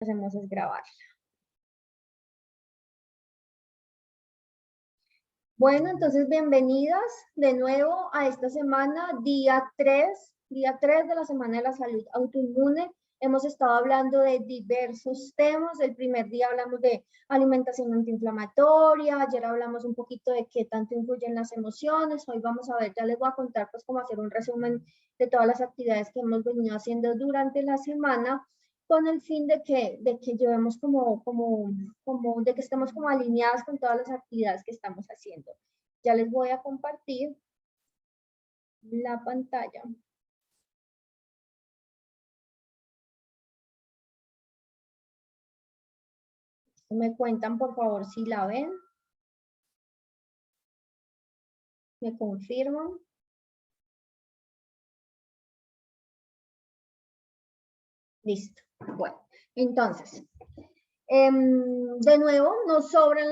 hacemos es grabar. Bueno, entonces bienvenidas de nuevo a esta semana, día 3 de la Semana de la Salud Autoinmune. Hemos estado hablando de diversos temas. El primer día hablamos de alimentación antiinflamatoria, ayer hablamos un poquito de qué tanto influyen las emociones. Hoy vamos a ver, ya les voy a contar pues cómo hacer un resumen de todas las actividades que hemos venido haciendo durante la semana, con el fin de que llevemos de que estemos como alineadas con todas las actividades que estamos haciendo. Ya les voy a compartir la pantalla. Me cuentan, por favor, si la ven. Me confirman. Listo. Bueno, entonces, de nuevo, nos sobran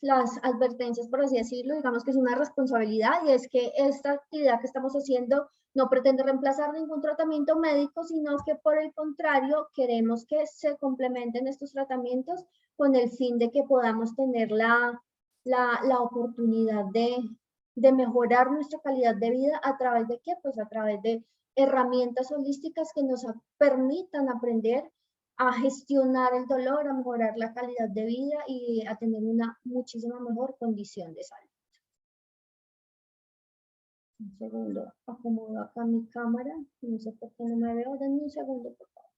las advertencias, por así decirlo. Digamos que es una responsabilidad, y es que esta actividad que estamos haciendo no pretende reemplazar ningún tratamiento médico, sino que por el contrario, queremos que se complementen estos tratamientos con el fin de que podamos tener la oportunidad de mejorar nuestra calidad de vida. ¿A través de qué? Pues a través de herramientas holísticas que nos permitan aprender a gestionar el dolor, a mejorar la calidad de vida y a tener una muchísima mejor condición de salud. Un segundo, acomodo acá mi cámara, no sé por qué no me veo, denme un segundo por favor.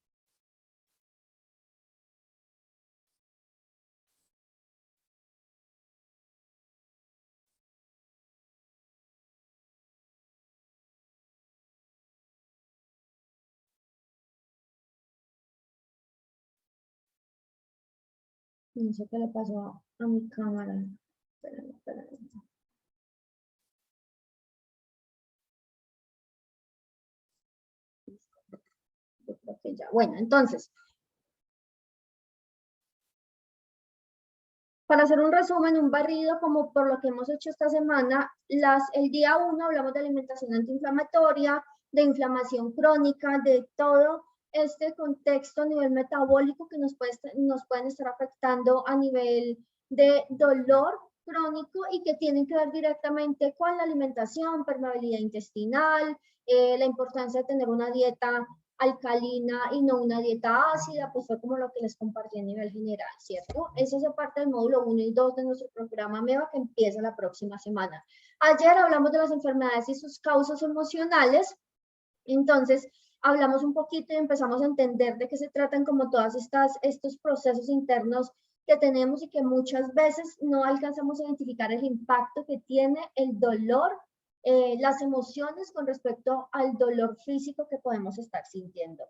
No sé qué le pasó a mi cámara. Espérame. Yo creo que ya. Bueno, entonces, para hacer un resumen, un barrido como por lo que hemos hecho esta semana, el día 1 hablamos de alimentación antiinflamatoria, de inflamación crónica, de todo este contexto a nivel metabólico que nos pueden estar afectando a nivel de dolor crónico y que tienen que ver directamente con la alimentación, permeabilidad intestinal, la importancia de tener una dieta alcalina y no una dieta ácida, pues fue como lo que les compartí a nivel general, ¿cierto? Eso es parte del módulo 1 y 2 de nuestro programa MEVA que empieza la próxima semana. Ayer hablamos de las enfermedades y sus causas emocionales, entonces hablamos un poquito y empezamos a entender de qué se tratan como todas estos procesos internos que tenemos y que muchas veces no alcanzamos a identificar el impacto que tiene el dolor, las emociones con respecto al dolor físico que podemos estar sintiendo.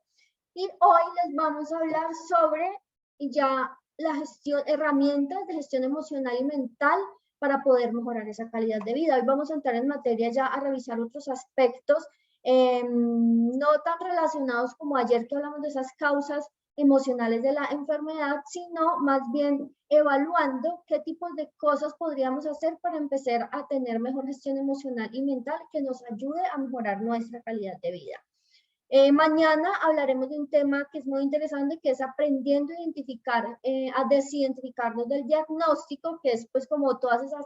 Y hoy les vamos a hablar sobre ya la gestión, herramientas de gestión emocional y mental para poder mejorar esa calidad de vida. Hoy vamos a entrar en materia ya a revisar otros aspectos no tan relacionados como ayer que hablamos de esas causas emocionales de la enfermedad, sino más bien evaluando qué tipos de cosas podríamos hacer para empezar a tener mejor gestión emocional y mental que nos ayude a mejorar nuestra calidad de vida. Mañana hablaremos de un tema que es muy interesante, que es aprendiendo a identificar, a desidentificarnos del diagnóstico, que es pues como todas esas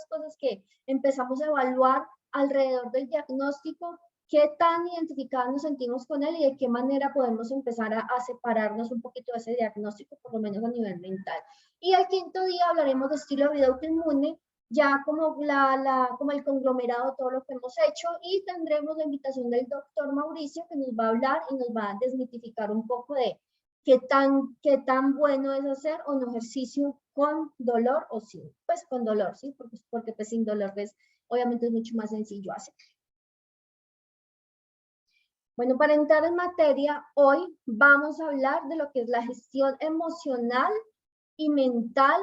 cosas que empezamos a evaluar alrededor del diagnóstico, qué tan identificados nos sentimos con él y de qué manera podemos empezar a separarnos un poquito de ese diagnóstico, por lo menos a nivel mental. Y el quinto día hablaremos de estilo de vida autoinmune, ya como, como el conglomerado de todo lo que hemos hecho, y tendremos la invitación del doctor Mauricio que nos va a hablar y nos va a desmitificar un poco de qué tan bueno es hacer un ejercicio con dolor o sin, pues con dolor, ¿sí? Porque pues sin dolor pues, obviamente es mucho más sencillo hacer. Bueno, para entrar en materia, hoy vamos a hablar de lo que es la gestión emocional y mental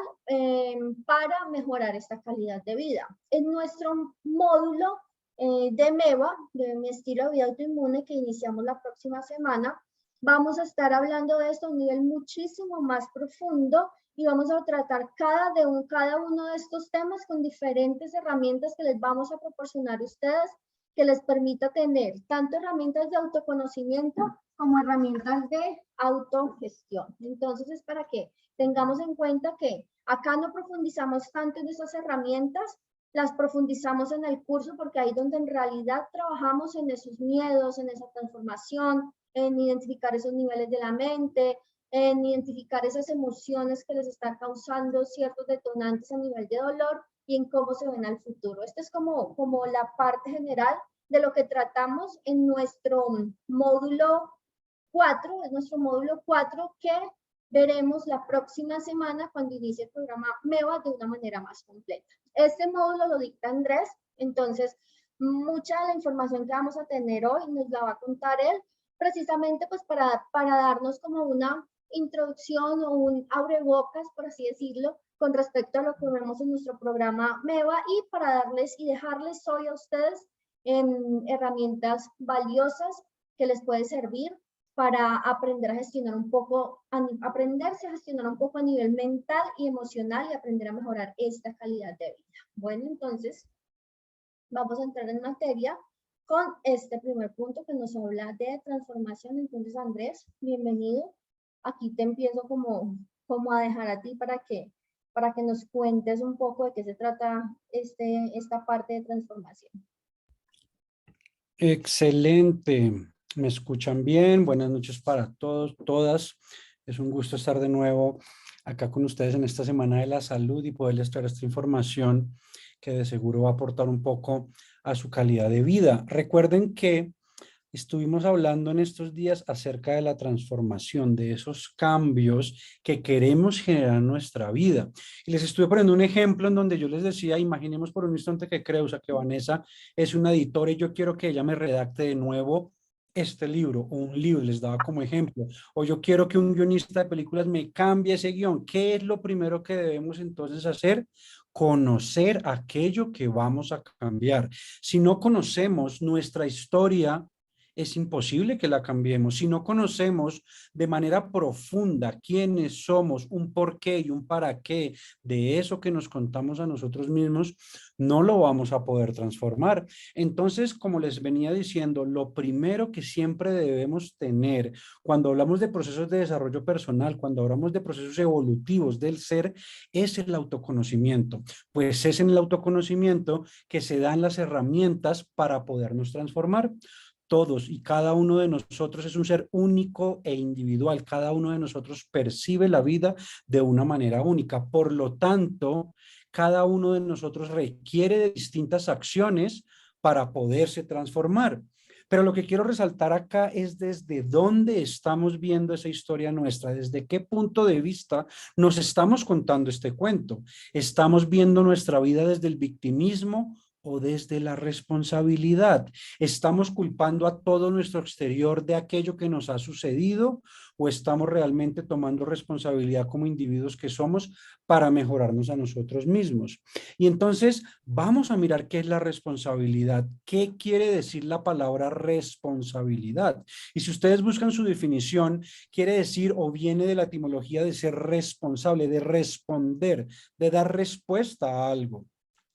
para mejorar esta calidad de vida. En nuestro módulo de MEVA, de mi estilo de vida autoinmune, que iniciamos la próxima semana, vamos a estar hablando de esto a un nivel muchísimo más profundo y vamos a tratar cada uno de estos temas con diferentes herramientas que les vamos a proporcionar a ustedes, que les permita tener tanto herramientas de autoconocimiento como herramientas de autogestión. Entonces es para que tengamos en cuenta que acá no profundizamos tanto en esas herramientas, las profundizamos en el curso porque ahí donde en realidad trabajamos en esos miedos, en esa transformación, en identificar esos niveles de la mente, en identificar esas emociones que les está causando ciertos detonantes a nivel de dolor y en cómo se ven al futuro. Esta es como la parte general de lo que tratamos en nuestro módulo 4, es nuestro módulo 4 que veremos la próxima semana cuando inicie el programa MEVA de una manera más completa. Este módulo lo dicta Andrés, entonces mucha de la información que vamos a tener hoy nos la va a contar él, precisamente pues para darnos como una introducción o un abrebocas, por así decirlo, con respecto a lo que vemos en nuestro programa MEVA y para darles y dejarles hoy a ustedes herramientas valiosas que les puede servir para aprender a gestionar un poco, aprenderse a gestionar un poco a nivel mental y emocional y aprender a mejorar esta calidad de vida. Bueno, entonces vamos a entrar en materia con este primer punto que nos habla de transformación. Entonces, Andrés, bienvenido. Aquí te empiezo como a dejar a ti para que nos cuentes un poco de qué se trata esta parte de transformación. Excelente. ¿Me escuchan bien? Buenas noches para todos, todas. Es un gusto estar de nuevo acá con ustedes en esta Semana de la Salud y poderles traer esta información que de seguro va a aportar un poco a su calidad de vida. Recuerden que estuvimos hablando en estos días acerca de la transformación, de esos cambios que queremos generar en nuestra vida. Y les estuve poniendo un ejemplo en donde yo les decía, imaginemos por un instante que Creusa, que Vanessa es una editora y yo quiero que ella me redacte de nuevo este libro o un libro, les daba como ejemplo. O yo quiero que un guionista de películas me cambie ese guión. ¿Qué es lo primero que debemos entonces hacer? Conocer aquello que vamos a cambiar. Si no conocemos nuestra historia, es imposible que la cambiemos. Si no conocemos de manera profunda quiénes somos, un porqué y un para qué de eso que nos contamos a nosotros mismos, no lo vamos a poder transformar. Entonces, como les venía diciendo, lo primero que siempre debemos tener cuando hablamos de procesos de desarrollo personal, cuando hablamos de procesos evolutivos del ser, es el autoconocimiento. Pues es en el autoconocimiento que se dan las herramientas para podernos transformar. Todos y cada uno de nosotros es un ser único e individual. Cada uno de nosotros percibe la vida de una manera única. Por lo tanto, cada uno de nosotros requiere de distintas acciones para poderse transformar. Pero lo que quiero resaltar acá es desde dónde estamos viendo esa historia nuestra, desde qué punto de vista nos estamos contando este cuento. ¿Estamos viendo nuestra vida desde el victimismo o desde la responsabilidad? ¿Estamos culpando a todo nuestro exterior de aquello que nos ha sucedido o estamos realmente tomando responsabilidad como individuos que somos para mejorarnos a nosotros mismos? Y entonces vamos a mirar qué es la responsabilidad. ¿Qué quiere decir la palabra responsabilidad? Y si ustedes buscan su definición, quiere decir o viene de la etimología de ser responsable, de responder, de dar respuesta a algo.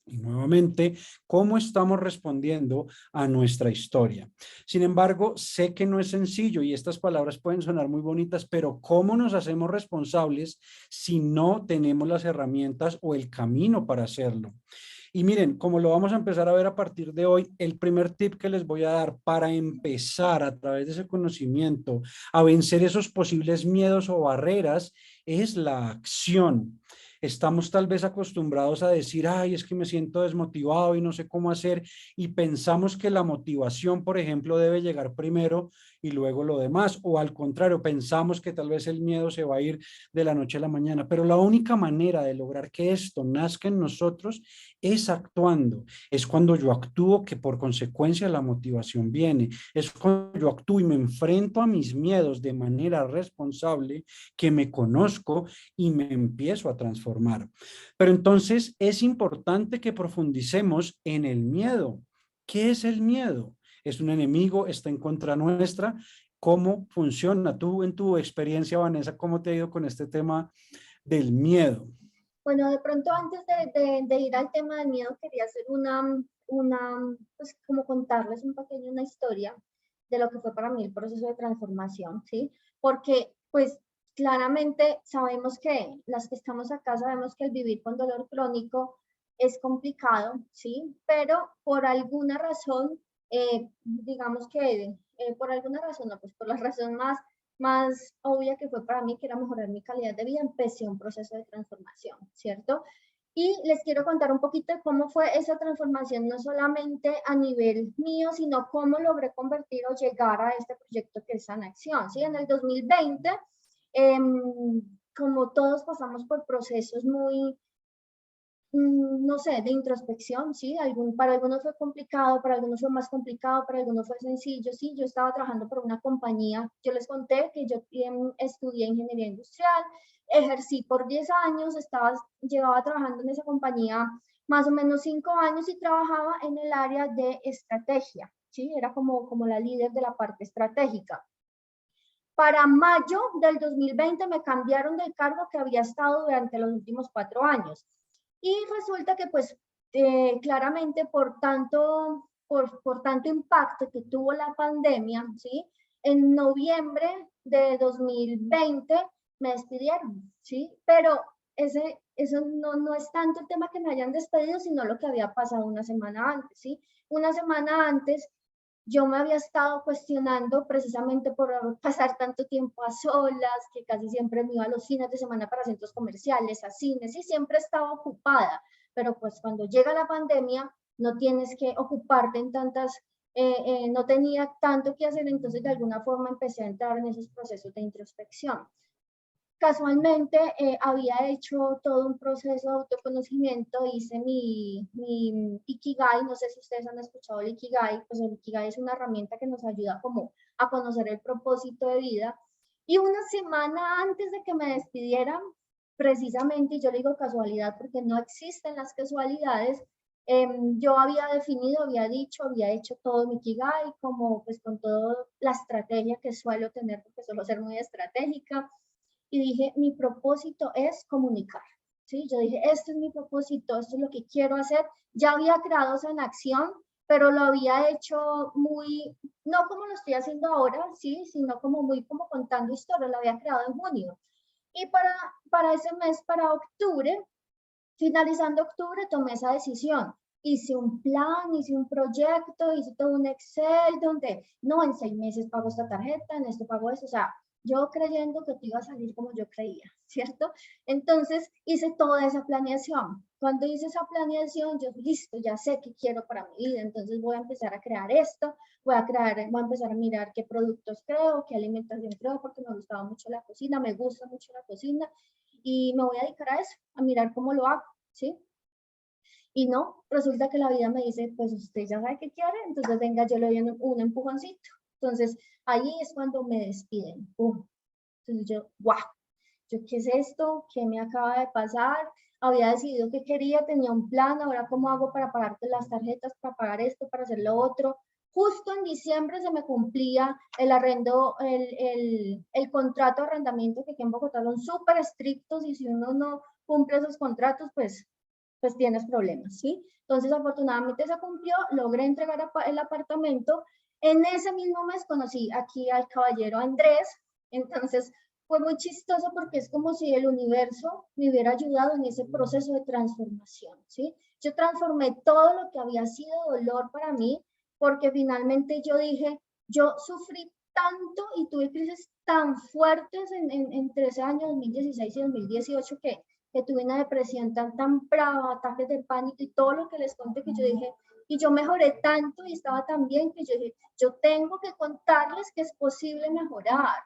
Y nuevamente, ¿cómo estamos respondiendo a nuestra historia? Sin embargo, sé que no es sencillo y estas palabras pueden sonar muy bonitas, pero ¿cómo nos hacemos responsables si no tenemos las herramientas o el camino para hacerlo? Y miren, como lo vamos a empezar a ver a partir de hoy, el primer tip que les voy a dar para empezar a través de ese conocimiento a vencer esos posibles miedos o barreras es la acción. Estamos tal vez acostumbrados a decir, ay, es que me siento desmotivado y no sé cómo hacer, y pensamos que la motivación, por ejemplo, debe llegar primero y luego lo demás, o al contrario, pensamos que tal vez el miedo se va a ir de la noche a la mañana, pero la única manera de lograr que esto nazca en nosotros es actuando, es cuando yo actúo que por consecuencia la motivación viene, es cuando yo actúo y me enfrento a mis miedos de manera responsable, que me conozco y me empiezo a transformar. Pero entonces es importante que profundicemos en el miedo. ¿Qué es el miedo? ¿Es un enemigo? ¿Está en contra nuestra? ¿Cómo funciona? Tú, en tu experiencia, Vanessa, ¿cómo te ha ido con este tema del miedo? Bueno, de pronto antes de ir al tema del miedo, quería hacer pues como contarles una historia de lo que fue para mí el proceso de transformación, ¿sí? Porque, pues, claramente sabemos que, las que estamos acá sabemos que el vivir con dolor crónico es complicado, ¿sí? Pero por alguna razón, digamos que, por alguna razón, no, pues por la razón más obvia que fue para mí, que era mejorar mi calidad de vida, empecé un proceso de transformación, ¿cierto? Y les quiero contar un poquito de cómo fue esa transformación, no solamente a nivel mío, sino cómo logré convertir o llegar a este proyecto que es Sanacción, ¿sí? En el 2020, como todos pasamos por procesos muy, no sé, de introspección, ¿sí? Para algunos fue complicado, para algunos fue más complicado, para algunos fue sencillo, ¿sí? Yo estaba trabajando por una compañía, yo les conté que yo estudié ingeniería industrial, ejercí por 10 años, llevaba trabajando en esa compañía más o menos 5 años y trabajaba en el área de estrategia, ¿sí? Era como la líder de la parte estratégica. Para mayo del 2020 me cambiaron del cargo que había estado durante los últimos 4 años. Y resulta que pues claramente por tanto impacto que tuvo la pandemia, ¿sí? En noviembre de 2020 me despidieron, ¿sí? Pero eso no es tanto el tema que me hayan despedido, sino lo que había pasado una semana antes, ¿sí? Una semana antes yo me había estado cuestionando precisamente por pasar tanto tiempo a solas, que casi siempre me iba a los fines de semana para centros comerciales, a cines, y siempre estaba ocupada. Pero pues cuando llega la pandemia, no tienes que ocuparte en tantas, no tenía tanto que hacer, entonces de alguna forma empecé a entrar en esos procesos de introspección. Casualmente había hecho todo un proceso de autoconocimiento, hice mi Ikigai, no sé si ustedes han escuchado el Ikigai, pues el Ikigai es una herramienta que nos ayuda como a conocer el propósito de vida. Y una semana antes de que me despidieran, precisamente, y yo le digo casualidad porque no existen las casualidades, yo había definido, había dicho, había hecho todo mi Ikigai, como pues con toda la estrategia que suelo tener, porque suelo ser muy estratégica, y dije, mi propósito es comunicar, ¿sí? Yo dije, este es mi propósito, esto es lo que quiero hacer. Ya había creado Sanacción, pero lo había hecho muy, no como lo estoy haciendo ahora, ¿sí? Sino como muy como contando historias, lo había creado en junio. Y para ese mes, para octubre, finalizando octubre, tomé esa decisión. Hice un plan, hice un proyecto, hice todo un Excel donde, no, en 6 meses pago esta tarjeta, en esto pago eso, o sea, yo creyendo que te iba a salir como yo creía, ¿cierto? Entonces hice toda esa planeación. Cuando hice esa planeación, yo listo, ya sé qué quiero para mi vida, entonces voy a empezar a crear esto, voy a empezar a mirar qué productos creo, qué alimentación creo, porque me gustaba mucho la cocina, me gusta mucho la cocina, y me voy a dedicar a eso, a mirar cómo lo hago, ¿sí? Y no, resulta que la vida me dice, pues usted ya sabe qué quiere, entonces venga, yo le doy un empujoncito. Entonces, ahí es cuando me despiden. Entonces yo, guau, ¿yo qué es esto? ¿Qué me acaba de pasar? Había decidido que quería, tenía un plan, ahora cómo hago para pagarte las tarjetas, para pagar esto, para hacer lo otro. Justo en diciembre se me cumplía el arrendo, el contrato de arrendamiento, que aquí en Bogotá son súper estrictos y si uno no cumple esos contratos, pues tienes problemas, ¿sí? Entonces, afortunadamente se cumplió, logré entregar el apartamento. En ese mismo mes conocí aquí al caballero Andrés, entonces fue muy chistoso porque es como si el universo me hubiera ayudado en ese proceso de transformación, ¿sí? Yo transformé todo lo que había sido dolor para mí, porque finalmente yo dije, yo sufrí tanto y tuve crisis tan fuertes entre ese año 2016 y 2018 que tuve una depresión tan brava, ataques de pánico y todo lo que les conté, que yo dije, y yo mejoré tanto y estaba tan bien que yo dije, yo tengo que contarles que es posible mejorar,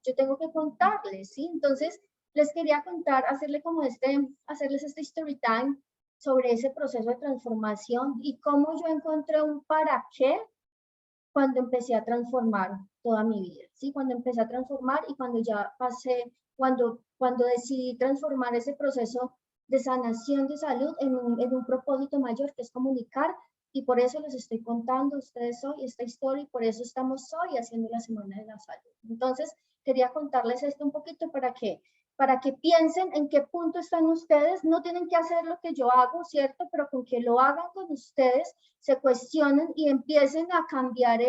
yo tengo que contarles, ¿sí? Entonces, les quería contar, hacerles este story time sobre ese proceso de transformación y cómo yo encontré un para qué cuando empecé a transformar toda mi vida, ¿sí? Cuando empecé a transformar y cuando ya pasé, cuando decidí transformar ese proceso de sanación de salud en un propósito mayor que es comunicar, y por eso les estoy contando a ustedes hoy esta historia y por eso estamos hoy haciendo la Semana de la Salud. Entonces, quería contarles esto un poquito para que piensen en qué punto están ustedes. No tienen que hacer lo que yo hago, ¿cierto? Pero con que lo hagan con ustedes, se cuestionen y empiecen a cambiar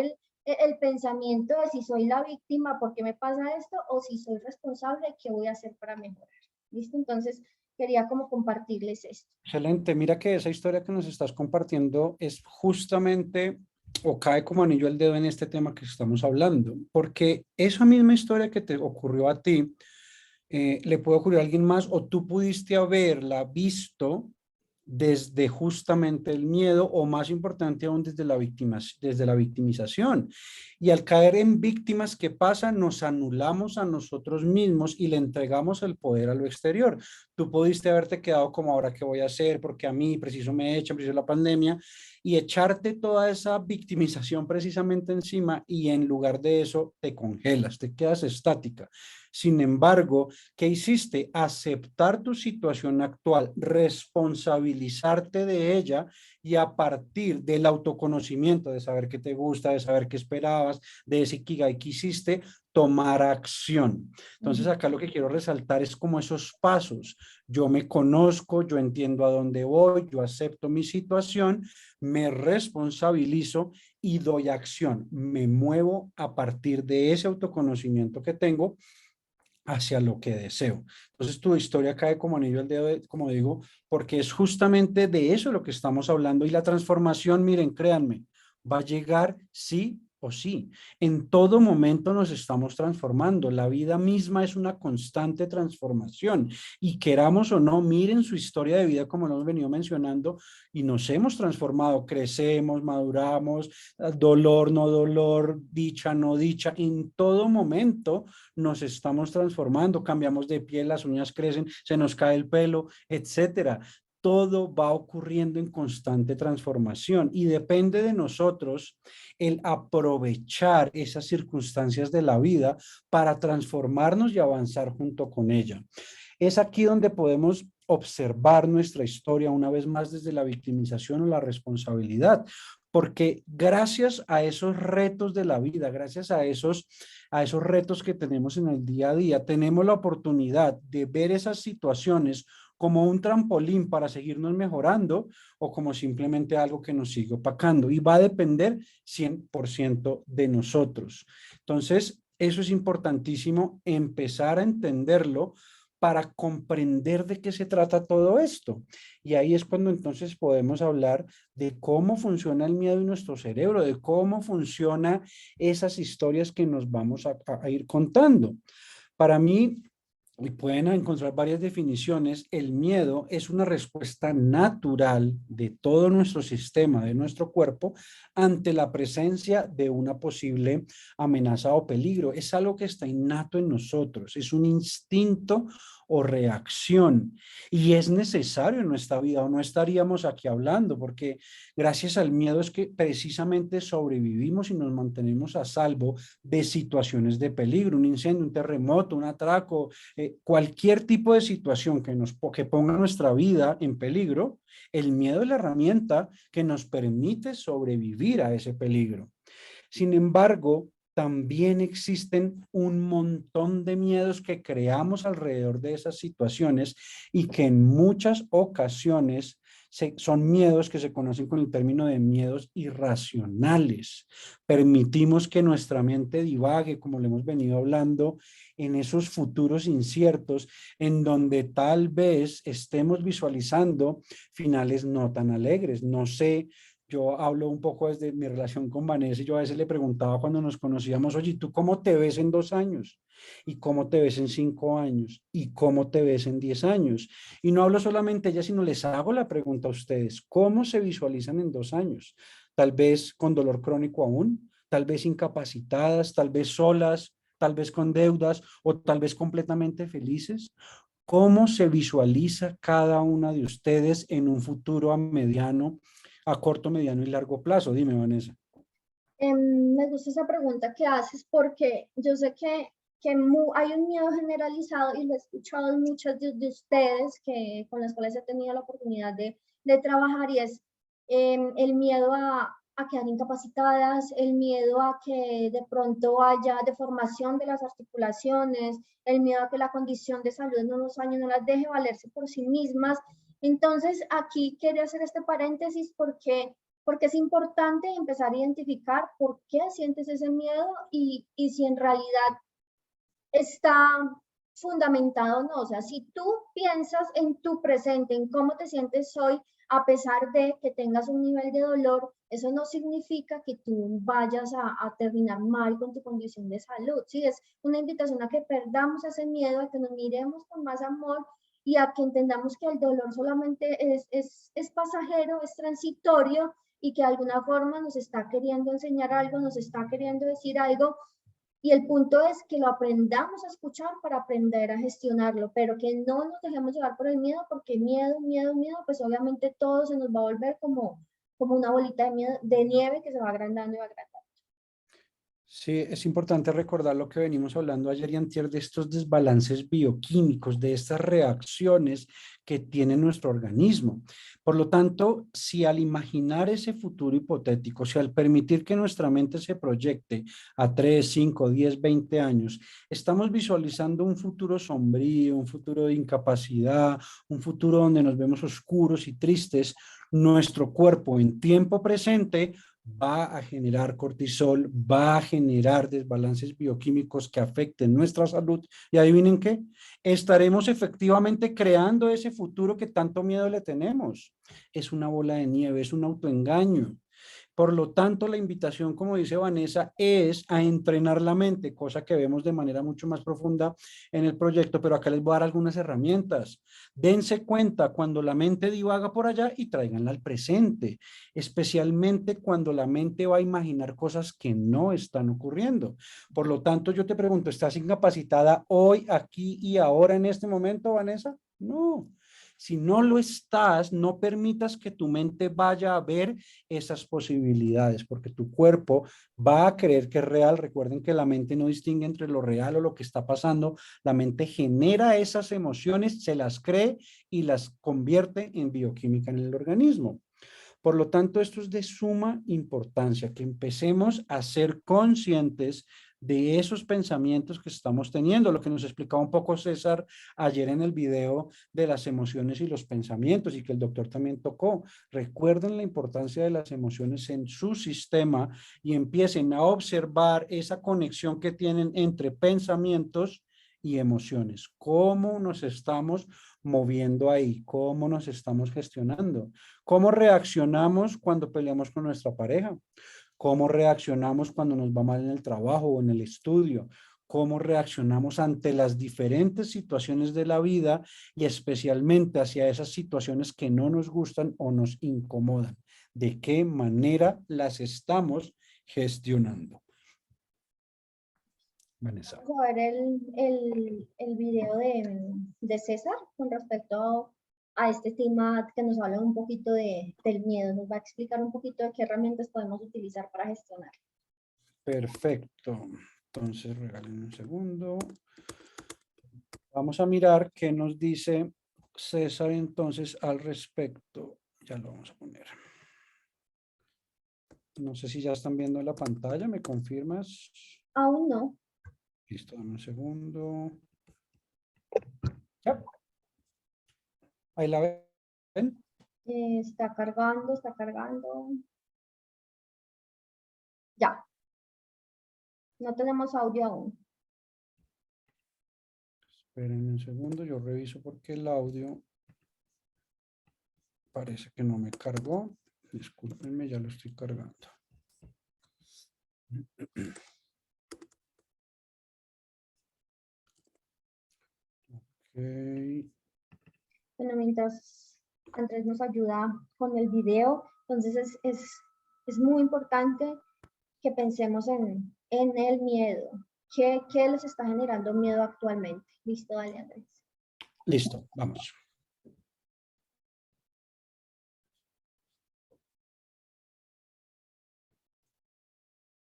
el pensamiento de si soy la víctima, ¿por qué me pasa esto? O si soy responsable, ¿qué voy a hacer para mejorar? ¿Listo? Entonces, quería como compartirles esto. Excelente. Mira que esa historia que nos estás compartiendo es justamente o cae como anillo al dedo en este tema que estamos hablando, porque esa misma historia que te ocurrió a ti, le puede ocurrir a alguien más o tú pudiste haberla visto desde justamente el miedo o más importante aún desde la victimización. Y al caer en víctimas, ¿qué pasa? Nos anulamos a nosotros mismos y le entregamos el poder a lo exterior. Tú pudiste haberte quedado como ahora qué voy a hacer porque a mí preciso me echan, preciso la pandemia y echarte toda esa victimización precisamente encima y en lugar de eso te congelas, te quedas estática. Sin embargo, ¿qué hiciste? Aceptar tu situación actual, responsabilizarte de ella y a partir del autoconocimiento, de saber qué te gusta, de saber qué esperabas, de ese ikigai que hiciste, tomar acción. Entonces acá lo que quiero resaltar es como esos pasos. Yo me conozco, yo entiendo a dónde voy, yo acepto mi situación, me responsabilizo y doy acción. Me muevo a partir de ese autoconocimiento que tengo hacia lo que deseo. Entonces tu historia cae como anillo al dedo, como digo, porque es justamente de eso lo que estamos hablando y la transformación, miren, créanme, va a llegar sí o sí. En todo momento nos estamos transformando. La vida misma es una constante transformación y queramos o no, miren su historia de vida como lo hemos venido mencionando y nos hemos transformado, crecemos, maduramos, dolor, no dolor, dicha, no dicha, en todo momento nos estamos transformando, cambiamos de piel, las uñas crecen, se nos cae el pelo, etcétera. Todo va ocurriendo en constante transformación y depende de nosotros el aprovechar esas circunstancias de la vida para transformarnos y avanzar junto con ella. Es aquí donde podemos observar nuestra historia una vez más desde la victimización o la responsabilidad, porque gracias a esos retos de la vida, gracias a esos retos que tenemos en el día a día, tenemos la oportunidad de ver esas situaciones como un trampolín para seguirnos mejorando o como simplemente algo que nos sigue opacando y va a depender 100% de nosotros. Entonces, eso es importantísimo empezar a entenderlo para comprender de qué se trata todo esto. Y ahí es cuando entonces podemos hablar de cómo funciona el miedo en nuestro cerebro, de cómo funciona esas historias que nos vamos a ir contando. Para mí, y pueden encontrar varias definiciones, el miedo es una respuesta natural de todo nuestro sistema, de nuestro cuerpo, ante la presencia de una posible amenaza o peligro. Es algo que está innato en nosotros, es un instinto o reacción y es necesario en nuestra vida o no estaríamos aquí hablando porque gracias al miedo es que precisamente sobrevivimos y nos mantenemos a salvo de situaciones de peligro, un incendio, un terremoto, un atraco, cualquier tipo de situación que ponga nuestra vida en peligro, el miedo es la herramienta que nos permite sobrevivir a ese peligro. Sin embargo, también existen un montón de miedos que creamos alrededor de esas situaciones y que en muchas ocasiones son miedos que se conocen con el término de miedos irracionales. Permitimos que nuestra mente divague, como le hemos venido hablando, en esos futuros inciertos, en donde tal vez estemos visualizando finales no tan alegres. No sé, yo hablo un poco desde mi relación con Vanessa y yo a veces le preguntaba cuando nos conocíamos, oye, ¿tú cómo te ves en 2 años? ¿Y cómo te ves en 5 años? ¿Y cómo te ves en 10 años? Y no hablo solamente a ella, sino les hago la pregunta a ustedes, ¿cómo se visualizan en 2 años? Tal vez con dolor crónico aún, tal vez incapacitadas, tal vez solas, tal vez con deudas o tal vez completamente felices. ¿Cómo se visualiza cada una de ustedes en un futuro a mediano, a corto, mediano y largo plazo? Dime, Vanessa. Me gusta esa pregunta que haces porque yo sé que hay un miedo generalizado y lo he escuchado en muchos de ustedes con los cuales he tenido la oportunidad de trabajar y es el miedo a quedar incapacitadas, el miedo a que de pronto haya deformación de las articulaciones, el miedo a que la condición de salud en unos años no las deje valerse por sí mismas. Entonces, aquí quería hacer este paréntesis porque porque es importante empezar a identificar por qué sientes ese miedo y si en realidad está fundamentado o no. O sea, si tú piensas en tu presente, en cómo te sientes hoy, a pesar de que tengas un nivel de dolor, eso no significa que tú vayas a terminar mal con tu condición de salud. Sí, es una invitación a que perdamos ese miedo, a que nos miremos con más amor y a que entendamos que el dolor solamente es pasajero, es transitorio y que de alguna forma nos está queriendo enseñar algo, nos está queriendo decir algo, y el punto es que lo aprendamos a escuchar para aprender a gestionarlo, pero que no nos dejemos llevar por el miedo, porque miedo, miedo, miedo, pues obviamente todo se nos va a volver como una bolita de nieve que se va agrandando y agrandando. Sí, es importante recordar lo que venimos hablando ayer y antier de estos desbalances bioquímicos, de estas reacciones que tiene nuestro organismo. Por lo tanto, si al imaginar ese futuro hipotético, si al permitir que nuestra mente se proyecte a 3, 5, 10, 20 años, estamos visualizando un futuro sombrío, un futuro de incapacidad, un futuro donde nos vemos oscuros y tristes, nuestro cuerpo en tiempo presente va a generar cortisol, va a generar desbalances bioquímicos que afecten nuestra salud. Y adivinen qué, estaremos efectivamente creando ese futuro que tanto miedo le tenemos. Es una bola de nieve, es un autoengaño. Por lo tanto, la invitación, como dice Vanessa, es a entrenar la mente, cosa que vemos de manera mucho más profunda en el proyecto, pero acá les voy a dar algunas herramientas. Dense cuenta cuando la mente divaga por allá y tráiganla al presente, especialmente cuando la mente va a imaginar cosas que no están ocurriendo. Por lo tanto, yo te pregunto, ¿estás incapacitada hoy, aquí y ahora en este momento, Vanessa? No. Si no lo estás, no permitas que tu mente vaya a ver esas posibilidades, porque tu cuerpo va a creer que es real. Recuerden que la mente no distingue entre lo real o lo que está pasando. La mente genera esas emociones, se las cree y las convierte en bioquímica en el organismo. Por lo tanto, esto es de suma importancia, que empecemos a ser conscientes de esos pensamientos que estamos teniendo, lo que nos explicaba un poco César ayer en el video de las emociones y los pensamientos y que el doctor también tocó. Recuerden la importancia de las emociones en su sistema y empiecen a observar esa conexión que tienen entre pensamientos y emociones. ¿Cómo nos estamos moviendo ahí? ¿Cómo nos estamos gestionando? ¿Cómo reaccionamos cuando peleamos con nuestra pareja? ¿Cómo reaccionamos cuando nos va mal en el trabajo o en el estudio? ¿Cómo reaccionamos ante las diferentes situaciones de la vida y especialmente hacia esas situaciones que no nos gustan o nos incomodan? ¿De qué manera las estamos gestionando? Vanessa. Vamos a ver el video de César con respecto a este tema que nos habla un poquito del miedo. Nos va a explicar un poquito de qué herramientas podemos utilizar para gestionar. Perfecto. Entonces, regálenme un segundo. Vamos a mirar qué nos dice César entonces al respecto. Ya lo vamos a poner. No sé si ya están viendo la pantalla, ¿me confirmas? Aún no. Listo, dame un segundo. Ya. Ahí la ven. Está cargando, está cargando. Ya. No tenemos audio aún. Esperen un segundo, yo reviso porque el audio parece que no me cargó. Discúlpenme, ya lo estoy cargando. Okay. Bueno, mientras Andrés nos ayuda con el video, entonces es muy importante que pensemos en el miedo. ¿Qué les está generando miedo actualmente? Listo, dale, Andrés. Listo, vamos.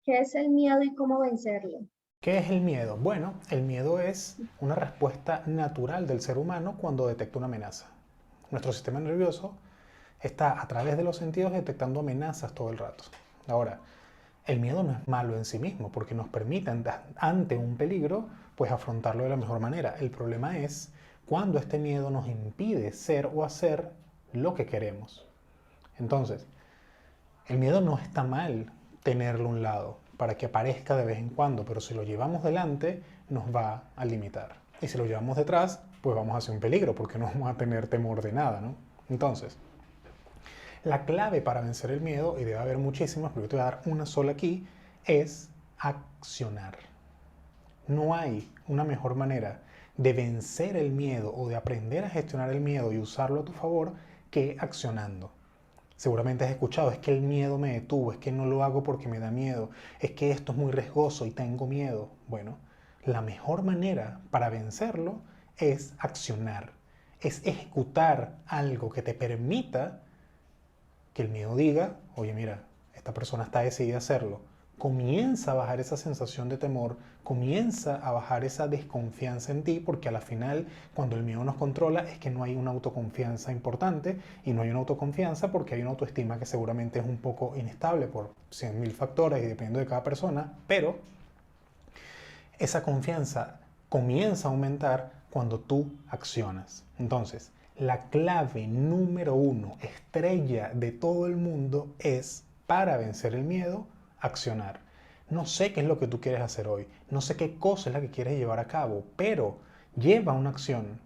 ¿Qué es el miedo y cómo vencerlo? ¿Qué es el miedo? Bueno, el miedo es una respuesta natural del ser humano cuando detecta una amenaza. Nuestro sistema nervioso está a través de los sentidos detectando amenazas todo el rato. Ahora, el miedo no es malo en sí mismo porque nos permite ante un peligro pues afrontarlo de la mejor manera. El problema es cuando este miedo nos impide ser o hacer lo que queremos. Entonces, El miedo no está mal tenerlo a un lado para que aparezca de vez en cuando, pero si lo llevamos delante nos va a limitar. Y si lo llevamos detrás, pues vamos a ser un peligro porque no vamos a tener temor de nada, ¿no? Entonces, la clave para vencer el miedo, y debe haber muchísimas, pero yo te voy a dar una sola aquí, es accionar. No hay una mejor manera de vencer el miedo o de aprender a gestionar el miedo y usarlo a tu favor que accionando. Seguramente has escuchado, es que el miedo me detuvo, es que no lo hago porque me da miedo, es que esto es muy riesgoso y tengo miedo. Bueno, la mejor manera para vencerlo es accionar, es ejecutar algo que te permita que el miedo diga, oye mira, esta persona está decidida a hacerlo. Comienza a bajar esa sensación de temor, comienza a bajar esa desconfianza en ti, porque a la final, cuando el miedo nos controla, es que no hay una autoconfianza importante, y no hay una autoconfianza porque hay una autoestima que seguramente es un poco inestable por 100.000 factores y dependiendo de cada persona, pero esa confianza comienza a aumentar cuando tú accionas. Entonces, la clave número 1, estrella de todo el mundo, es, para vencer el miedo, accionar. No sé qué es lo que tú quieres hacer hoy, no sé qué cosa es la que quieres llevar a cabo, pero lleva una acción,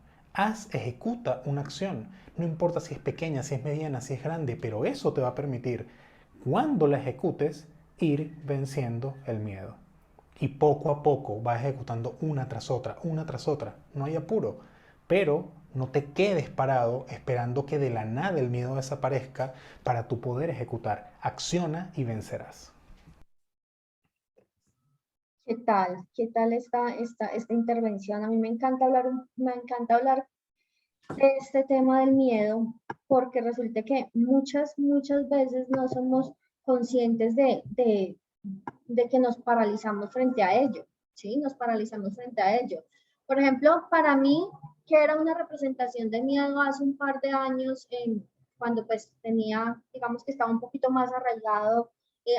ejecuta una acción. No importa si es pequeña, si es mediana, si es grande, pero eso te va a permitir, cuando la ejecutes, ir venciendo el miedo. Y poco a poco vas ejecutando una tras otra, no hay apuro, pero no te quedes parado esperando que de la nada el miedo desaparezca para tú poder ejecutar. Acciona y vencerás. ¿Qué tal? ¿Qué tal esta intervención? A mí me encanta hablar de este tema del miedo, porque resulta que muchas veces no somos conscientes de que nos paralizamos frente a ello, ¿sí? Nos paralizamos frente a ello. Por ejemplo, para mí, que era una representación de miedo hace un par de años, cuando pues tenía, digamos que estaba un poquito más arraigado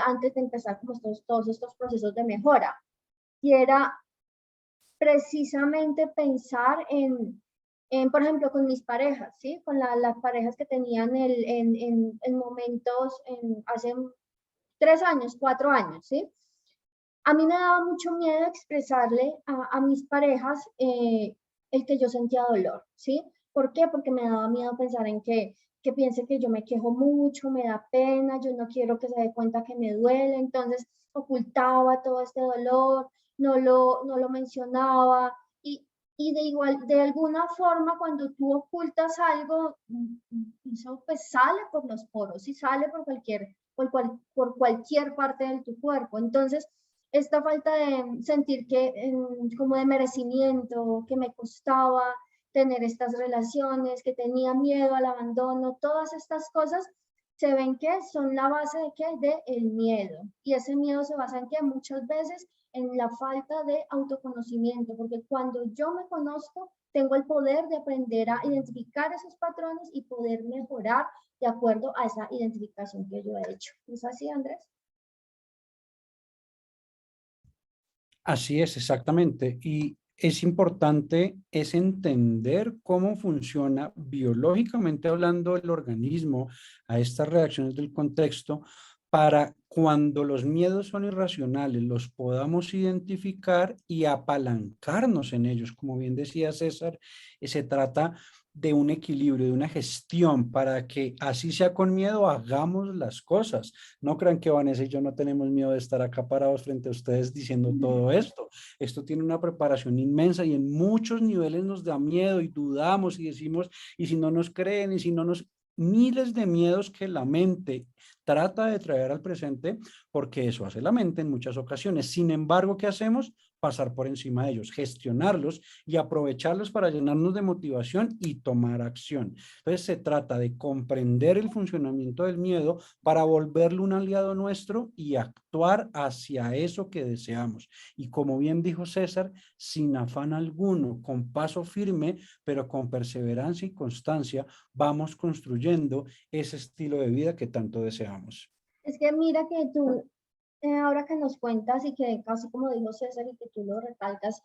antes de empezar como todos estos procesos de mejora, y era precisamente pensar por ejemplo, con mis parejas, ¿sí? Con las parejas que tenían en momentos, hace 3 años, 4 años, ¿sí? A mí me daba mucho miedo expresarle a mis parejas el que yo sentía dolor, ¿sí? ¿Por qué? Porque me daba miedo pensar en que piense que yo me quejo mucho, me da pena, yo no quiero que se dé cuenta que me duele, entonces ocultaba todo este dolor, no lo mencionaba, de alguna forma cuando tú ocultas algo, eso pues sale por los poros y sale por cualquier parte de tu cuerpo. Entonces, esta falta de sentir como de merecimiento, que me costaba tener estas relaciones, que tenía miedo al abandono, todas estas cosas se ven que son la base de qué, de el miedo. Y ese miedo se basa en que muchas veces en la falta de autoconocimiento, porque cuando yo me conozco, tengo el poder de aprender a identificar esos patrones y poder mejorar de acuerdo a esa identificación que yo he hecho. ¿Es así, Andrés? Así es, exactamente. Y es importante es entender cómo funciona biológicamente hablando el organismo a estas reacciones del contexto para cuando los miedos son irracionales, los podamos identificar y apalancarnos en ellos. Como bien decía César, se trata de un equilibrio, de una gestión para que así sea con miedo, hagamos las cosas. No crean que Vanessa y yo no tenemos miedo de estar acá parados frente a ustedes diciendo todo esto. Esto tiene una preparación inmensa y en muchos niveles nos da miedo y dudamos y decimos, y si no nos creen, y si no nos... Miles de miedos que la mente trata de traer al presente porque eso hace la mente en muchas ocasiones. Sin embargo, ¿qué hacemos? Pasar por encima de ellos, gestionarlos y aprovecharlos para llenarnos de motivación y tomar acción. Entonces se trata de comprender el funcionamiento del miedo para volverlo un aliado nuestro y actuar hacia eso que deseamos. Y como bien dijo César, sin afán alguno, con paso firme, pero con perseverancia y constancia, vamos construyendo ese estilo de vida que tanto deseamos. Es que mira que tú, ahora que nos cuentas y que casi como dijo César y que tú lo recalcas,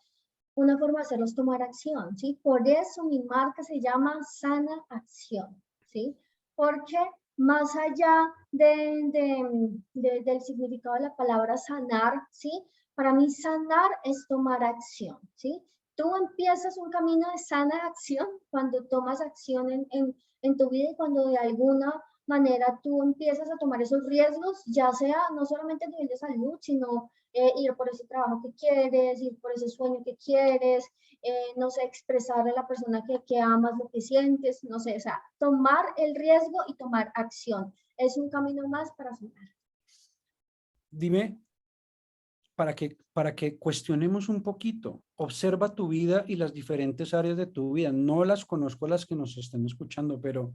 una forma de hacerlos tomar acción, ¿sí? Por eso mi marca se llama Sana Acción, ¿sí? Porque Más allá del significado de la palabra sanar, ¿sí? Para mí sanar es tomar acción, ¿sí? Tú empiezas un camino de sana acción cuando tomas acción en tu vida y cuando de alguna manera tú empiezas a tomar esos riesgos, ya sea no solamente a nivel de salud, sino ir por ese trabajo que quieres, ir por ese sueño que quieres, no sé, expresarle a la persona que amas lo que sientes, no sé, o sea, tomar el riesgo y tomar acción. Es un camino más para sanar. Dime, para que cuestionemos un poquito, observa tu vida y las diferentes áreas de tu vida. No las conozco las que nos estén escuchando, pero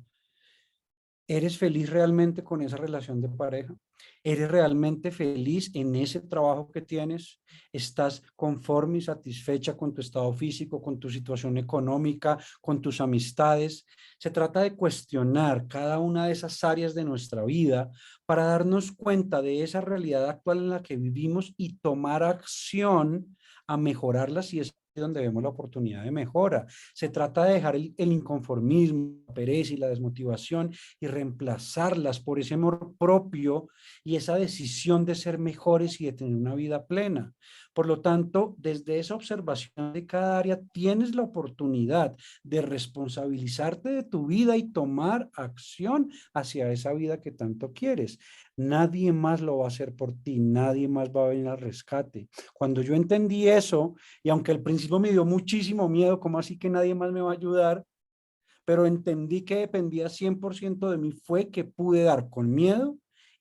¿eres feliz realmente con esa relación de pareja? ¿Eres realmente feliz en ese trabajo que tienes? ¿Estás conforme y satisfecha con tu estado físico, con tu situación económica, con tus amistades? Se trata de cuestionar cada una de esas áreas de nuestra vida para darnos cuenta de esa realidad actual en la que vivimos y tomar acción a mejorarla si es donde vemos la oportunidad de mejora. Se trata de dejar el inconformismo, la pereza y la desmotivación y reemplazarlas por ese amor propio y esa decisión de ser mejores y de tener una vida plena. Por lo tanto, desde esa observación de cada área, tienes la oportunidad de responsabilizarte de tu vida y tomar acción hacia esa vida que tanto quieres. Nadie más lo va a hacer por ti, nadie más va a venir al rescate. Cuando yo entendí eso, y aunque al principio me dio muchísimo miedo, ¿cómo así que nadie más me va a ayudar? Pero entendí que dependía 100% de mí, fue que pude dar con miedo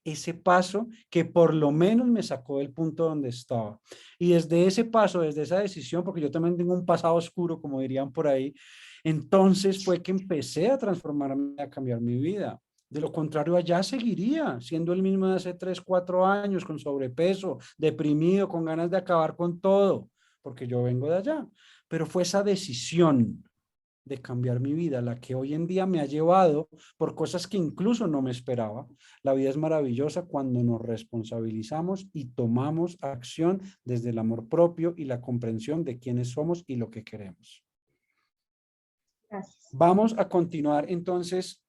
ese paso que por lo menos me sacó del punto donde estaba. Y desde ese paso, desde esa decisión, porque yo también tengo un pasado oscuro, como dirían por ahí, entonces fue que empecé a transformarme, a cambiar mi vida. De lo contrario, allá seguiría siendo el mismo de hace 3, 4 años, con sobrepeso, deprimido, con ganas de acabar con todo, porque yo vengo de allá. Pero fue esa decisión de cambiar mi vida, la que hoy en día me ha llevado por cosas que incluso no me esperaba. La vida es maravillosa cuando nos responsabilizamos y tomamos acción desde el amor propio y la comprensión de quiénes somos y lo que queremos. Gracias. Vamos a continuar entonces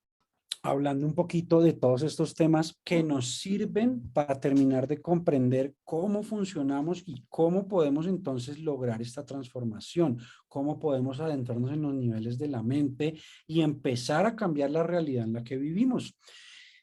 hablando un poquito de todos estos temas que nos sirven para terminar de comprender cómo funcionamos y cómo podemos entonces lograr esta transformación, cómo podemos adentrarnos en los niveles de la mente y empezar a cambiar la realidad en la que vivimos.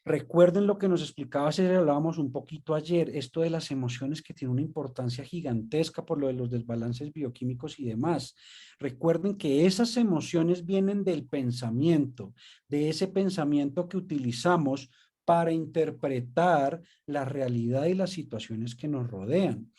Recuerden lo que nos explicaba, si hablábamos un poquito ayer, esto de las emociones que tiene una importancia gigantesca por lo de los desbalances bioquímicos y demás. Recuerden que esas emociones vienen del pensamiento, de ese pensamiento que utilizamos para interpretar la realidad y las situaciones que nos rodean.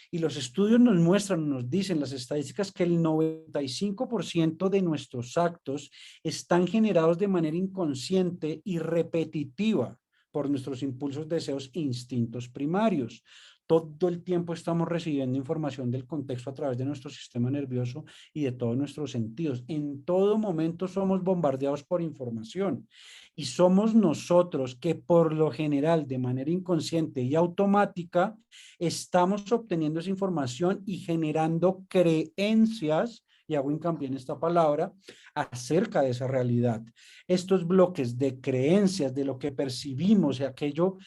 Y los estudios nos muestran, nos dicen las estadísticas que el 95% de nuestros actos están generados de manera inconsciente y repetitiva por nuestros impulsos, deseos e instintos primarios. Todo el tiempo estamos recibiendo información del contexto a través de nuestro sistema nervioso y de todos nuestros sentidos. En todo momento somos bombardeados por información y somos nosotros que por lo general, de manera inconsciente y automática, estamos obteniendo esa información y generando creencias, y hago hincapié en esta palabra, acerca de esa realidad. Estos bloques de creencias, de lo que percibimos, aquello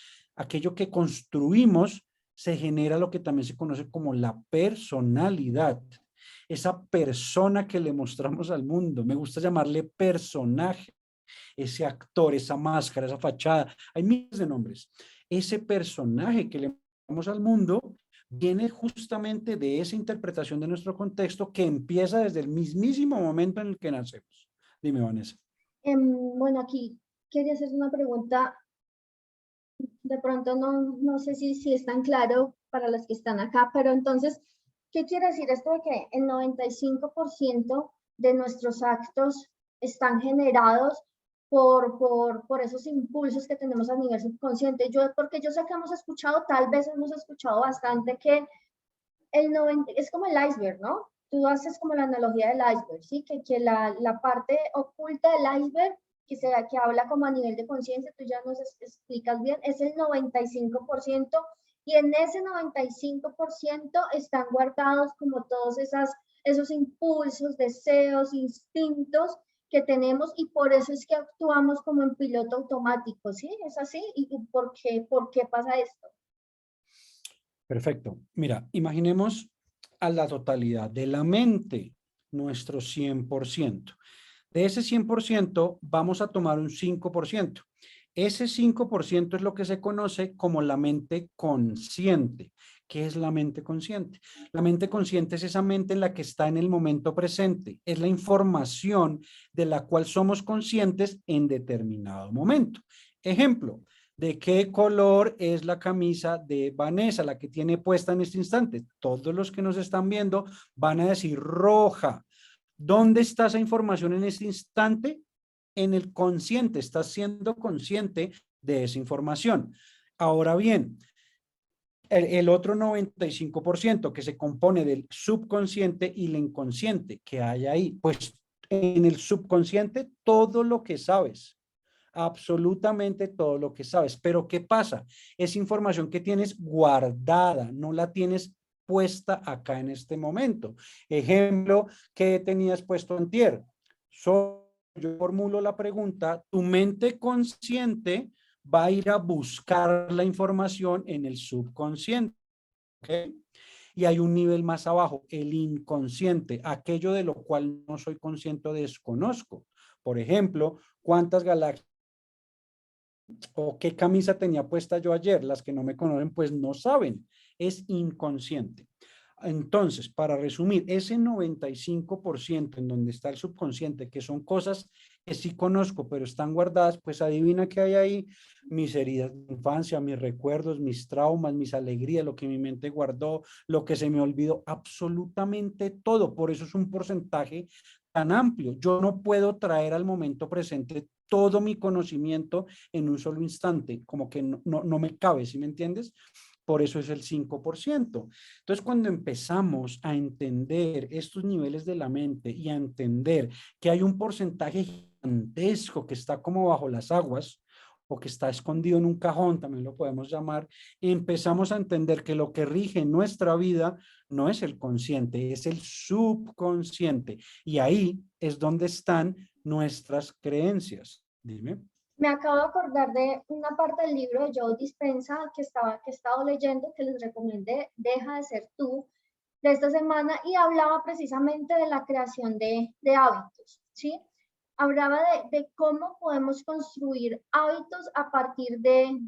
que construimos, se genera lo que también se conoce como la personalidad. Esa persona que le mostramos al mundo, me gusta llamarle personaje, ese actor, esa máscara, esa fachada, hay miles de nombres. Ese personaje que le mostramos al mundo viene justamente de esa interpretación de nuestro contexto que empieza desde el mismísimo momento en el que nacemos. Dime, Vanessa. Bueno, aquí quería hacer una pregunta. De pronto no sé si es tan claro para los que están acá, pero entonces, ¿qué quiere decir esto de que el 95% de nuestros actos están generados por esos impulsos que tenemos a nivel subconsciente? Porque yo sé que hemos escuchado, tal vez hemos escuchado bastante que es como el iceberg, ¿no? Tú haces como la analogía del iceberg, ¿sí? Que la parte oculta del iceberg que habla como a nivel de conciencia, tú ya nos explicas bien, es el 95%, y en ese 95% están guardados como todos esos impulsos, deseos, instintos que tenemos y por eso es que actuamos como en piloto automático, ¿sí? ¿Es así? ¿Y por qué pasa esto? Perfecto. Mira, imaginemos a la totalidad de la mente, nuestro 100%. De ese 100% vamos a tomar un 5%. Ese 5% es lo que se conoce como la mente consciente. ¿Qué es la mente consciente? La mente consciente es esa mente en la que está en el momento presente. Es la información de la cual somos conscientes en determinado momento. Ejemplo, ¿de qué color es la camisa de Vanessa, la que tiene puesta en este instante? Todos los que nos están viendo van a decir roja. ¿Dónde está esa información en este instante? En el consciente, estás siendo consciente de esa información. Ahora bien, el otro 95% que se compone del subconsciente y el inconsciente que hay ahí, pues en el subconsciente todo lo que sabes, absolutamente todo lo que sabes, pero ¿qué pasa? Es información que tienes guardada, no la tienes puesta acá en este momento. Ejemplo, ¿qué tenías puesto antier? Yo formulo la pregunta, tu mente consciente va a ir a buscar la información en el subconsciente, ¿ok? Y hay un nivel más abajo, el inconsciente, aquello de lo cual no soy consciente o desconozco. Por ejemplo, ¿cuántas galaxias o qué camisa tenía puesta yo ayer? Las que no me conocen pues no saben, es inconsciente. Entonces, para resumir, ese 95% en donde está el subconsciente, que son cosas que sí conozco, pero están guardadas, pues adivina qué hay ahí: mis heridas de infancia, mis recuerdos, mis traumas, mis alegrías, lo que mi mente guardó, lo que se me olvidó, absolutamente todo. Por eso es un porcentaje tan amplio. Yo no puedo traer al momento presente todo mi conocimiento en un solo instante, como que no me cabe, ¿sí me entiendes? Por eso es el 5%. Entonces, cuando empezamos a entender estos niveles de la mente y a entender que hay un porcentaje gigantesco que está como bajo las aguas o que está escondido en un cajón, también lo podemos llamar, empezamos a entender que lo que rige nuestra vida no es el consciente, es el subconsciente. Y ahí es donde están nuestras creencias. Dime. Me acabo de acordar de una parte del libro de Joe Dispenza que he estado leyendo, que les recomendé, Deja de ser tú, de esta semana, y hablaba precisamente de la creación de hábitos, ¿sí? Hablaba de cómo podemos construir hábitos a partir de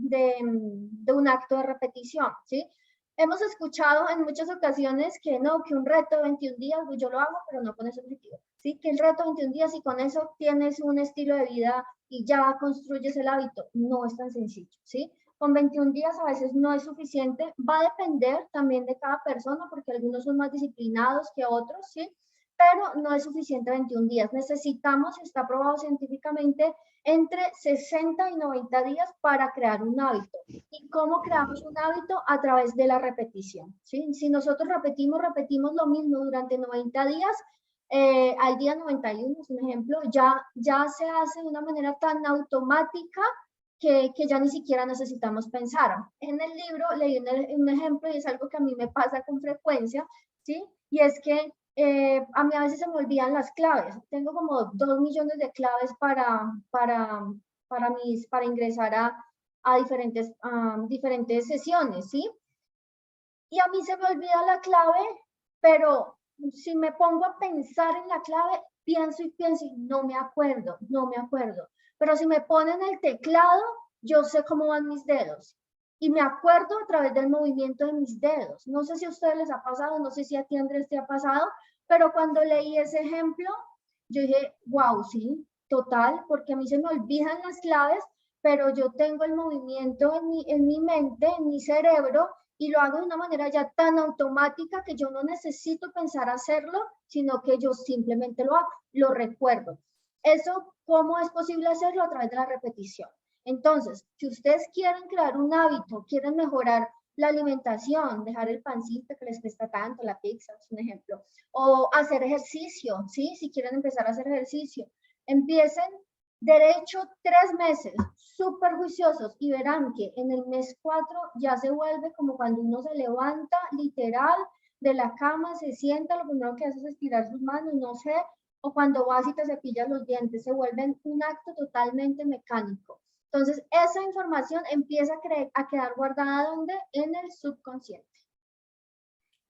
un acto de repetición, ¿sí? Hemos escuchado en muchas ocasiones que no, que un reto de 21 días, yo lo hago, pero no con ese objetivo, ¿sí? Que el reto de 21 días y con eso tienes un estilo de vida y ya construyes el hábito. No es tan sencillo, ¿sí? Con 21 días a veces no es suficiente, va a depender también de cada persona, porque algunos son más disciplinados que otros, ¿sí? Pero no es suficiente 21 días. Necesitamos, está probado científicamente, entre 60 y 90 días para crear un hábito. ¿Y cómo creamos un hábito? A través de la repetición, ¿sí? Si nosotros repetimos lo mismo durante 90 días, al día 91, es un ejemplo, ya se hace de una manera tan automática que ya ni siquiera necesitamos pensar. En el libro leí un ejemplo y es algo que a mí me pasa con frecuencia, ¿sí? Y es que a mí a veces se me olvidan las claves. Tengo como 2 millones de claves para ingresar a diferentes sesiones, ¿sí? Y a mí se me olvida la clave, pero si me pongo a pensar en la clave, pienso y pienso y no me acuerdo. Pero si me ponen el teclado, yo sé cómo van mis dedos. Y me acuerdo a través del movimiento de mis dedos. No sé si a ustedes les ha pasado, no sé si a ti, Andrés, te ha pasado, pero cuando leí ese ejemplo, yo dije, wow, sí, total, porque a mí se me olvidan las claves, pero yo tengo el movimiento en mi mente, en mi cerebro, y lo hago de una manera ya tan automática que yo no necesito pensar hacerlo, sino que yo simplemente lo hago, lo recuerdo. Eso, ¿cómo es posible hacerlo? A través de la repetición. Entonces, si ustedes quieren crear un hábito, quieren mejorar la alimentación, dejar el pancito que les cuesta tanto, la pizza, es un ejemplo, o hacer ejercicio, ¿sí? Si quieren empezar a hacer ejercicio, empiecen derecho 3 meses, súper juiciosos, y verán que en el mes 4 ya se vuelve como cuando uno se levanta literal de la cama, se sienta, lo primero que hace es estirar sus manos, no sé, o cuando vas y te cepillas los dientes, se vuelven un acto totalmente mecánico. Entonces, esa información empieza a quedar guardada ¿dónde? En el subconsciente.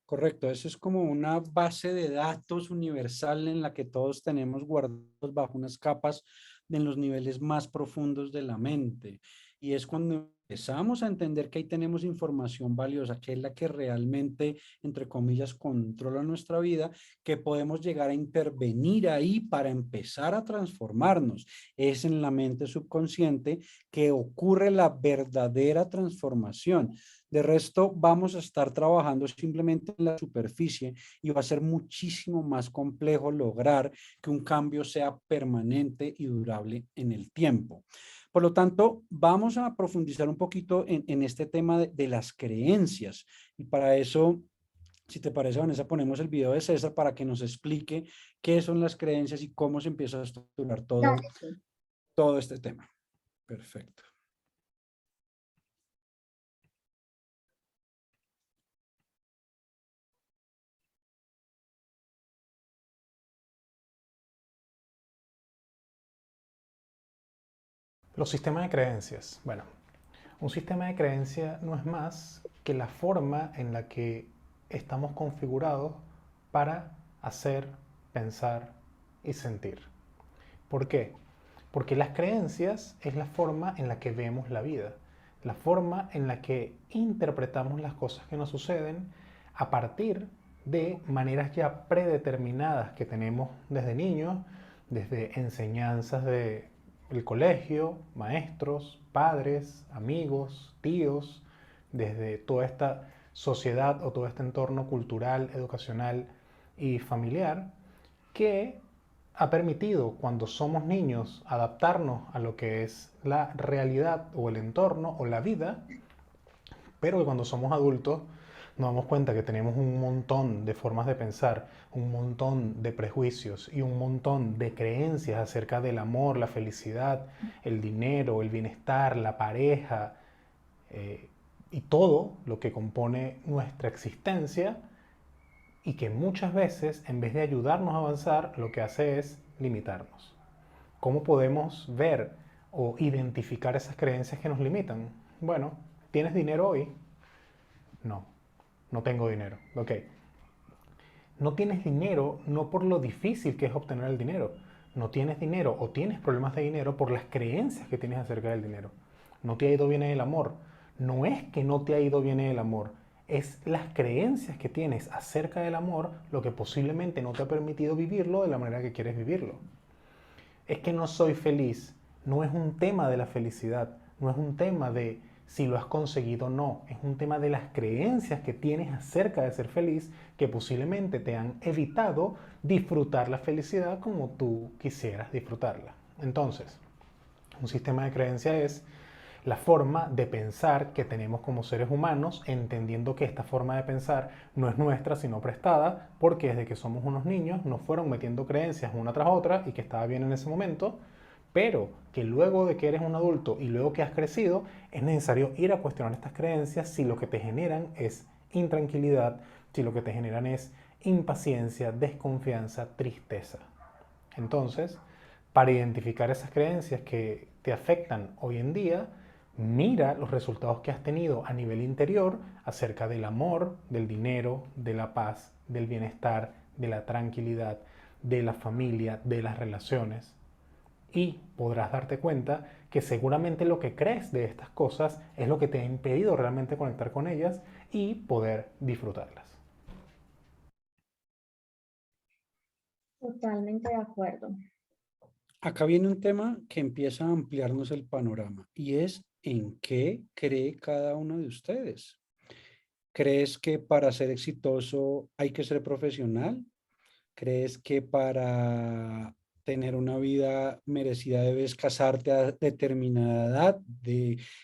Correcto, eso es como una base de datos universal en la que todos tenemos guardados bajo unas capas en los niveles más profundos de la mente. Y es cuando empezamos a entender que ahí tenemos información valiosa, que es la que realmente, entre comillas, controla nuestra vida, que podemos llegar a intervenir ahí para empezar a transformarnos. Es en la mente subconsciente que ocurre la verdadera transformación. De resto, vamos a estar trabajando simplemente en la superficie y va a ser muchísimo más complejo lograr que un cambio sea permanente y durable en el tiempo. Por lo tanto, vamos a profundizar un poquito en este tema de las creencias. Y para eso, si te parece, Vanessa, ponemos el video de César para que nos explique qué son las creencias y cómo se empieza a estructurar Dale, sí. todo este tema. Perfecto. Los sistemas de creencias. Bueno, un sistema de creencias no es más que la forma en la que estamos configurados para hacer, pensar y sentir. ¿Por qué? Porque las creencias es la forma en la que vemos la vida, la forma en la que interpretamos las cosas que nos suceden a partir de maneras ya predeterminadas que tenemos desde niños, desde enseñanzas del colegio, maestros, padres, amigos, tíos, desde toda esta sociedad o todo este entorno cultural, educacional y familiar que ha permitido cuando somos niños adaptarnos a lo que es la realidad o el entorno o la vida, pero que cuando somos adultos nos damos cuenta que tenemos un montón de formas de pensar, un montón de prejuicios y un montón de creencias acerca del amor, la felicidad, el dinero, el bienestar, la pareja y todo lo que compone nuestra existencia, y que muchas veces, en vez de ayudarnos a avanzar, lo que hace es limitarnos. ¿Cómo podemos ver o identificar esas creencias que nos limitan? Bueno, ¿tienes dinero hoy? No, no tengo dinero. Ok. No tienes dinero no por lo difícil que es obtener el dinero. No tienes dinero o tienes problemas de dinero por las creencias que tienes acerca del dinero. No te ha ido bien en el amor. No es que no te ha ido bien en el amor. Es las creencias que tienes acerca del amor lo que posiblemente no te ha permitido vivirlo de la manera que quieres vivirlo. Es que no soy feliz. No es un tema de la felicidad. No es un tema de si lo has conseguido o no. Es un tema de las creencias que tienes acerca de ser feliz que posiblemente te han evitado disfrutar la felicidad como tú quisieras disfrutarla. Entonces, un sistema de creencias es la forma de pensar que tenemos como seres humanos, entendiendo que esta forma de pensar no es nuestra, sino prestada, porque desde que somos unos niños nos fueron metiendo creencias una tras otra y que estaba bien en ese momento, pero que luego de que eres un adulto y luego que has crecido, es necesario ir a cuestionar estas creencias si lo que te generan es intranquilidad, si lo que te generan es impaciencia, desconfianza, tristeza. Entonces, para identificar esas creencias que te afectan hoy en día, mira los resultados que has tenido a nivel interior acerca del amor, del dinero, de la paz, del bienestar, de la tranquilidad, de la familia, de las relaciones. Y podrás darte cuenta que seguramente lo que crees de estas cosas es lo que te ha impedido realmente conectar con ellas y poder disfrutarlas. Totalmente de acuerdo. Acá viene un tema que empieza a ampliarnos el panorama y es en qué cree cada uno de ustedes. ¿Crees que para ser exitoso hay que ser profesional? ¿Crees que para tener una vida merecida debes casarte a determinada edad?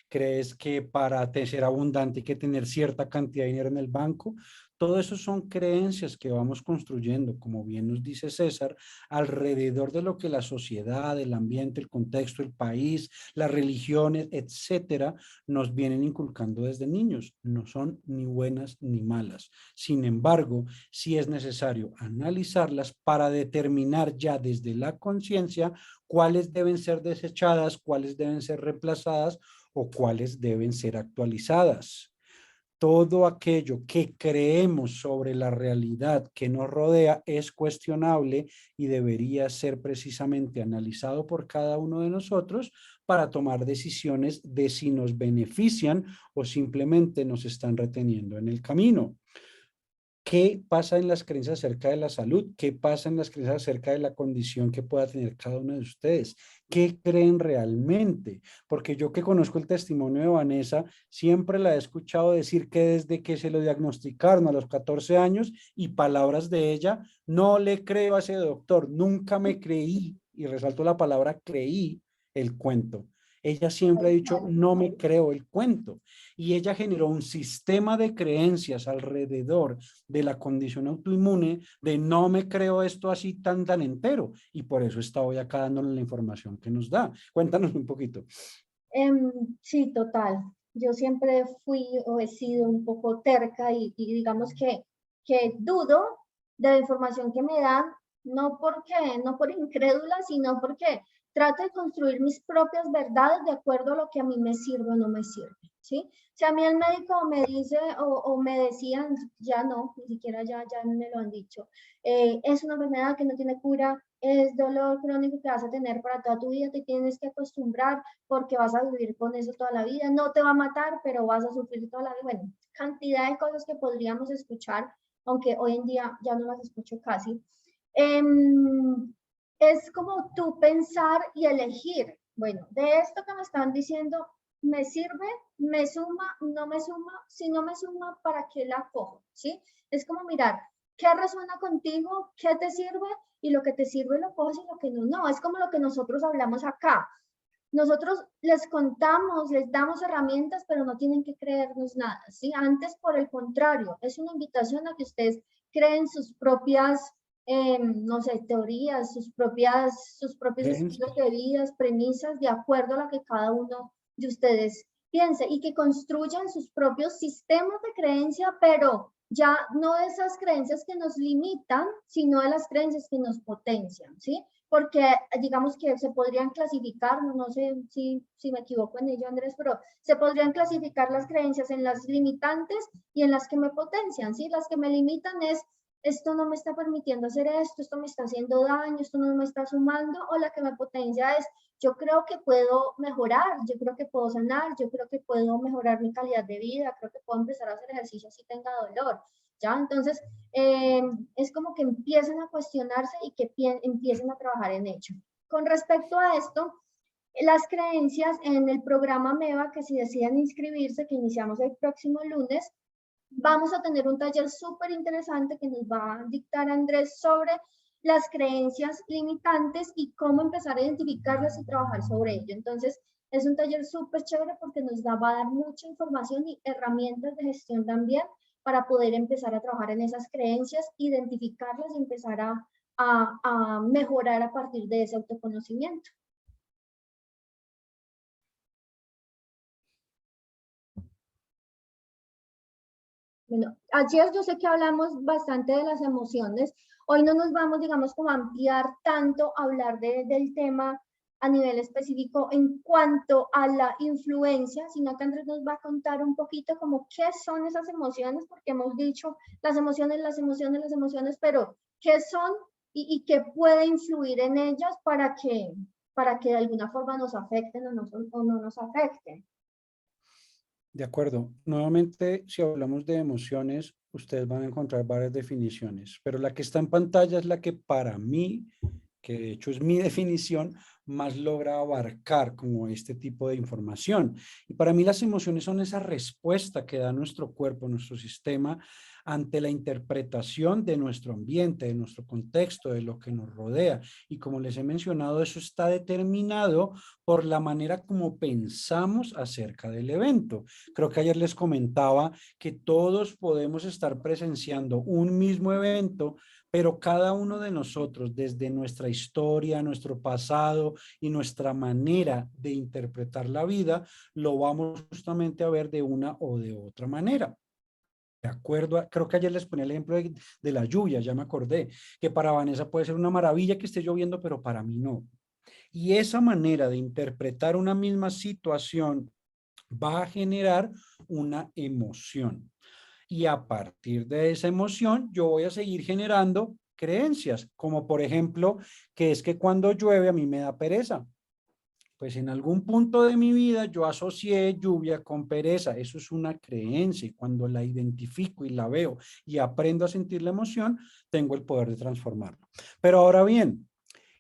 ¿Crees que para ser abundante hay que tener cierta cantidad de dinero en el banco? Todo eso son creencias que vamos construyendo, como bien nos dice César, alrededor de lo que la sociedad, el ambiente, el contexto, el país, las religiones, etcétera, nos vienen inculcando desde niños. No son ni buenas ni malas. Sin embargo, sí es necesario analizarlas para determinar ya desde la conciencia cuáles deben ser desechadas, cuáles deben ser reemplazadas o cuáles deben ser actualizadas. Todo aquello que creemos sobre la realidad que nos rodea es cuestionable y debería ser precisamente analizado por cada uno de nosotros para tomar decisiones de si nos benefician o simplemente nos están reteniendo en el camino. ¿Qué pasa en las creencias acerca de la salud? ¿Qué pasa en las creencias acerca de la condición que pueda tener cada uno de ustedes? ¿Qué creen realmente? Porque yo que conozco el testimonio de Vanessa, siempre la he escuchado decir que desde que se lo diagnosticaron a los 14 años y palabras de ella, no le creo a ese doctor, nunca me creí, y resalto la palabra creí, el cuento. Ella siempre ha dicho, no me creo el cuento. Y ella generó un sistema de creencias alrededor de la condición autoinmune, de no me creo esto así tan entero, y por eso está hoy acá dándonos la información que nos da. Cuéntanos un poquito. Sí, total. Yo siempre fui o he sido un poco terca y digamos que dudo de la información que me dan, no por incrédula, sino porque trato de construir mis propias verdades de acuerdo a lo que a mí me sirve o no me sirve, ¿sí? Si a mí el médico me dice o me decían, ya no, ni siquiera ya me lo han dicho, es una enfermedad que no tiene cura, es dolor crónico que vas a tener para toda tu vida, te tienes que acostumbrar porque vas a vivir con eso toda la vida, no te va a matar, pero vas a sufrir toda la vida. Bueno, cantidad de cosas que podríamos escuchar, aunque hoy en día ya no las escucho casi. Es como tú pensar y elegir, bueno, de esto que me están diciendo, ¿me sirve? ¿Me suma? ¿No me suma? Si no me suma, ¿para qué la cojo? ¿Sí? Es como mirar, ¿qué resuena contigo? ¿Qué te sirve? Y lo que te sirve lo coges y lo que no, no. Es como lo que nosotros hablamos acá. Nosotros les contamos, les damos herramientas, pero no tienen que creernos nada, ¿sí? Antes, por el contrario, es una invitación a que ustedes creen sus propias, no sé, teorías, sus propios estilos de vida, premisas, de acuerdo a lo que cada uno de ustedes piense y que construyan sus propios sistemas de creencia, pero ya no de esas creencias que nos limitan, sino de las creencias que nos potencian, ¿sí? Porque digamos que se podrían clasificar, no sé si me equivoco en ello, Andrés, pero se podrían clasificar las creencias en las limitantes y en las que me potencian, ¿sí? Las que me limitan es, esto no me está permitiendo hacer esto me está haciendo daño, esto no me está sumando, o la que me potencia es, yo creo que puedo mejorar, yo creo que puedo sanar, yo creo que puedo mejorar mi calidad de vida, creo que puedo empezar a hacer ejercicio si tenga dolor, ¿ya? Entonces, es como que empiecen a cuestionarse y que empiecen a trabajar en ello. Con respecto a esto, las creencias en el programa MEVA, que si deciden inscribirse, que iniciamos el próximo lunes, vamos a tener un taller súper interesante que nos va a dictar Andrés sobre las creencias limitantes y cómo empezar a identificarlas y trabajar sobre ello. Entonces, es un taller súper chévere porque nos va a dar mucha información y herramientas de gestión también para poder empezar a trabajar en esas creencias, identificarlas y empezar a mejorar a partir de ese autoconocimiento. Bueno, ayer yo sé que hablamos bastante de las emociones. Hoy no nos vamos, digamos, como a ampliar tanto, a hablar del tema a nivel específico en cuanto a la influencia, sino que Andrés nos va a contar un poquito como qué son esas emociones, porque hemos dicho las emociones, pero qué son y qué puede influir en ellas para que de alguna forma nos afecten o no nos afecten. De acuerdo. Nuevamente, si hablamos de emociones, ustedes van a encontrar varias definiciones, pero la que está en pantalla es la que para mí, que de hecho es mi definición, más logra abarcar como este tipo de información. Y para mí las emociones son esa respuesta que da nuestro cuerpo, nuestro sistema, ante la interpretación de nuestro ambiente, de nuestro contexto, de lo que nos rodea. Y como les he mencionado, eso está determinado por la manera como pensamos acerca del evento. Creo que ayer les comentaba que todos podemos estar presenciando un mismo evento, pero cada uno de nosotros, desde nuestra historia, nuestro pasado y nuestra manera de interpretar la vida, lo vamos justamente a ver de una o de otra manera. De acuerdo, creo que ayer les ponía el ejemplo de la lluvia, ya me acordé, que para Vanessa puede ser una maravilla que esté lloviendo, pero para mí no. Y esa manera de interpretar una misma situación va a generar una emoción. Y a partir de esa emoción, yo voy a seguir generando creencias, como por ejemplo, que es que cuando llueve a mí me da pereza. Pues en algún punto de mi vida yo asocié lluvia con pereza. Eso es una creencia y cuando la identifico y la veo y aprendo a sentir la emoción, tengo el poder de transformarlo. Pero ahora bien,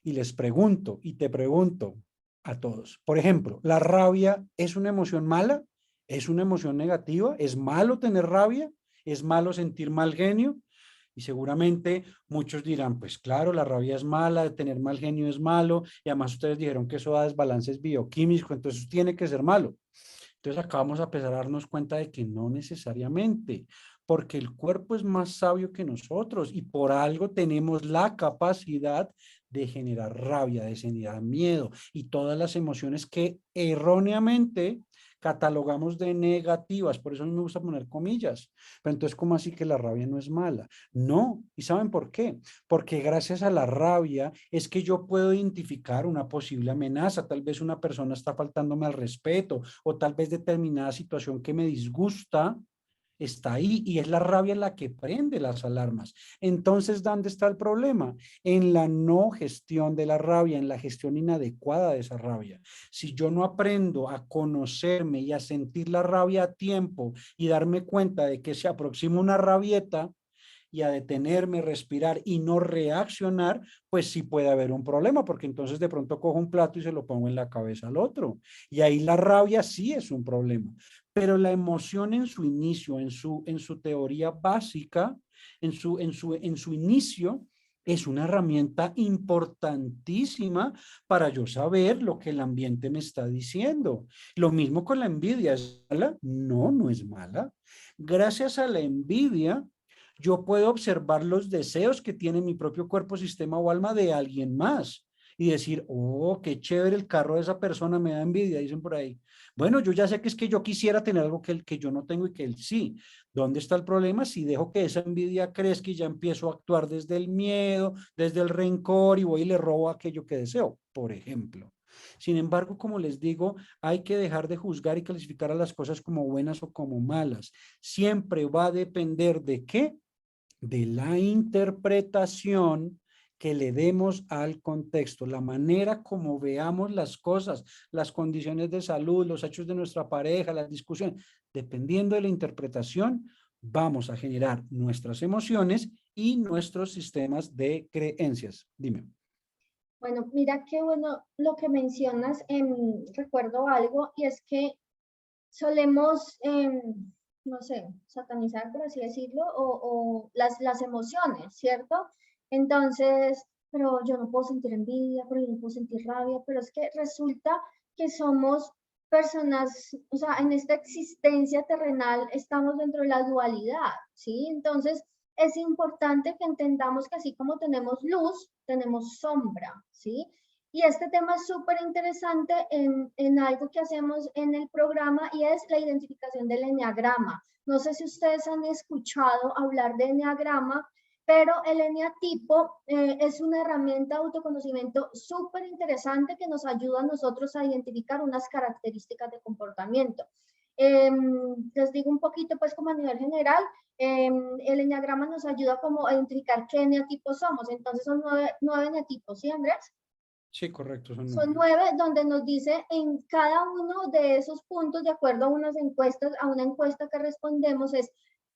y les pregunto y te pregunto a todos, por ejemplo, ¿la rabia es una emoción mala? ¿Es una emoción negativa? ¿Es malo tener rabia? ¿Es malo sentir mal genio? Y seguramente muchos dirán, pues claro, la rabia es mala, tener mal genio es malo, y además ustedes dijeron que eso da desbalances bioquímicos, entonces tiene que ser malo. Entonces acá vamos a empezar a darnos cuenta de que no necesariamente, porque el cuerpo es más sabio que nosotros y por algo tenemos la capacidad de generar rabia, de generar miedo y todas las emociones que erróneamente catalogamos de negativas. Por eso a mí me gusta poner comillas. Pero entonces, ¿cómo así que la rabia no es mala? No. ¿Y saben por qué? Porque gracias a la rabia es que yo puedo identificar una posible amenaza. Tal vez una persona está faltándome al respeto o tal vez determinada situación que me disgusta está ahí y es la rabia la que prende las alarmas. Entonces, ¿dónde está el problema? En la no gestión de la rabia, en la gestión inadecuada de esa rabia. Si yo no aprendo a conocerme y a sentir la rabia a tiempo y darme cuenta de que se aproxima una rabieta, y a detenerme, respirar y no reaccionar, pues sí puede haber un problema, porque entonces de pronto cojo un plato y se lo pongo en la cabeza al otro. Y ahí la rabia sí es un problema. Pero la emoción en su inicio, en su teoría básica, en su inicio, es una herramienta importantísima para yo saber lo que el ambiente me está diciendo. Lo mismo con la envidia. ¿Es mala? No, no es mala. Gracias a la envidia, yo puedo observar los deseos que tiene mi propio cuerpo, sistema o alma de alguien más y decir, oh, qué chévere el carro de esa persona, me da envidia, dicen por ahí. Bueno, yo ya sé que es que yo quisiera tener algo que yo no tengo y que él sí. ¿Dónde está el problema? Si dejo que esa envidia crezca y ya empiezo a actuar desde el miedo, desde el rencor y voy y le robo aquello que deseo, por ejemplo. Sin embargo, como les digo, hay que dejar de juzgar y clasificar a las cosas como buenas o como malas. Siempre va a depender de qué, de la interpretación que le demos al contexto, la manera como veamos las cosas, las condiciones de salud, los hechos de nuestra pareja, las discusiones. Dependiendo de la interpretación, vamos a generar nuestras emociones y nuestros sistemas de creencias. Dime. Bueno, mira qué bueno lo que mencionas. Recuerdo algo y es que solemos, no sé, satanizar, por así decirlo, o las emociones, ¿cierto? Entonces, pero yo no puedo sentir envidia, pero yo no puedo sentir rabia, pero es que resulta que somos personas, o sea, en esta existencia terrenal estamos dentro de la dualidad, ¿sí? Entonces, es importante que entendamos que así como tenemos luz, tenemos sombra, ¿sí? Y este tema es súper interesante en algo que hacemos en el programa y es la identificación del eneagrama. No sé si ustedes han escuchado hablar de eneagrama, pero el eneatipo es una herramienta de autoconocimiento súper interesante que nos ayuda a nosotros a identificar unas características de comportamiento. Les digo un poquito, pues como a nivel general, el eneagrama nos ayuda como a identificar qué eneatipo somos. Entonces son nueve eneatipos, ¿sí, Andrés? Sí, correcto, Son 9 donde nos dice en cada uno de esos puntos, de acuerdo a unas encuestas, a una encuesta que respondemos, es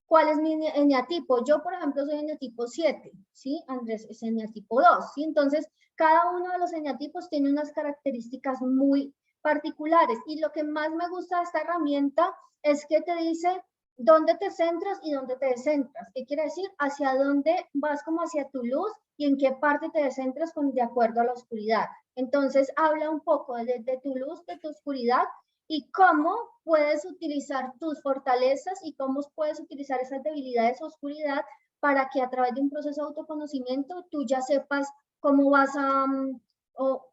cuál es mi eneatipo. Yo, por ejemplo, soy eneatipo 7, ¿sí? Andrés es eneatipo 2, ¿sí? Entonces, cada uno de los eneatipos tiene unas características muy particulares. Y lo que más me gusta de esta herramienta es que te dice dónde te centras y dónde te descentras. ¿Qué quiere decir? Hacia dónde vas como hacia tu luz y en qué parte te descentras de acuerdo a la oscuridad. Entonces, habla un poco de tu luz, de tu oscuridad y cómo puedes utilizar tus fortalezas y cómo puedes utilizar esas debilidades o oscuridad para que a través de un proceso de autoconocimiento tú ya sepas cómo vas a...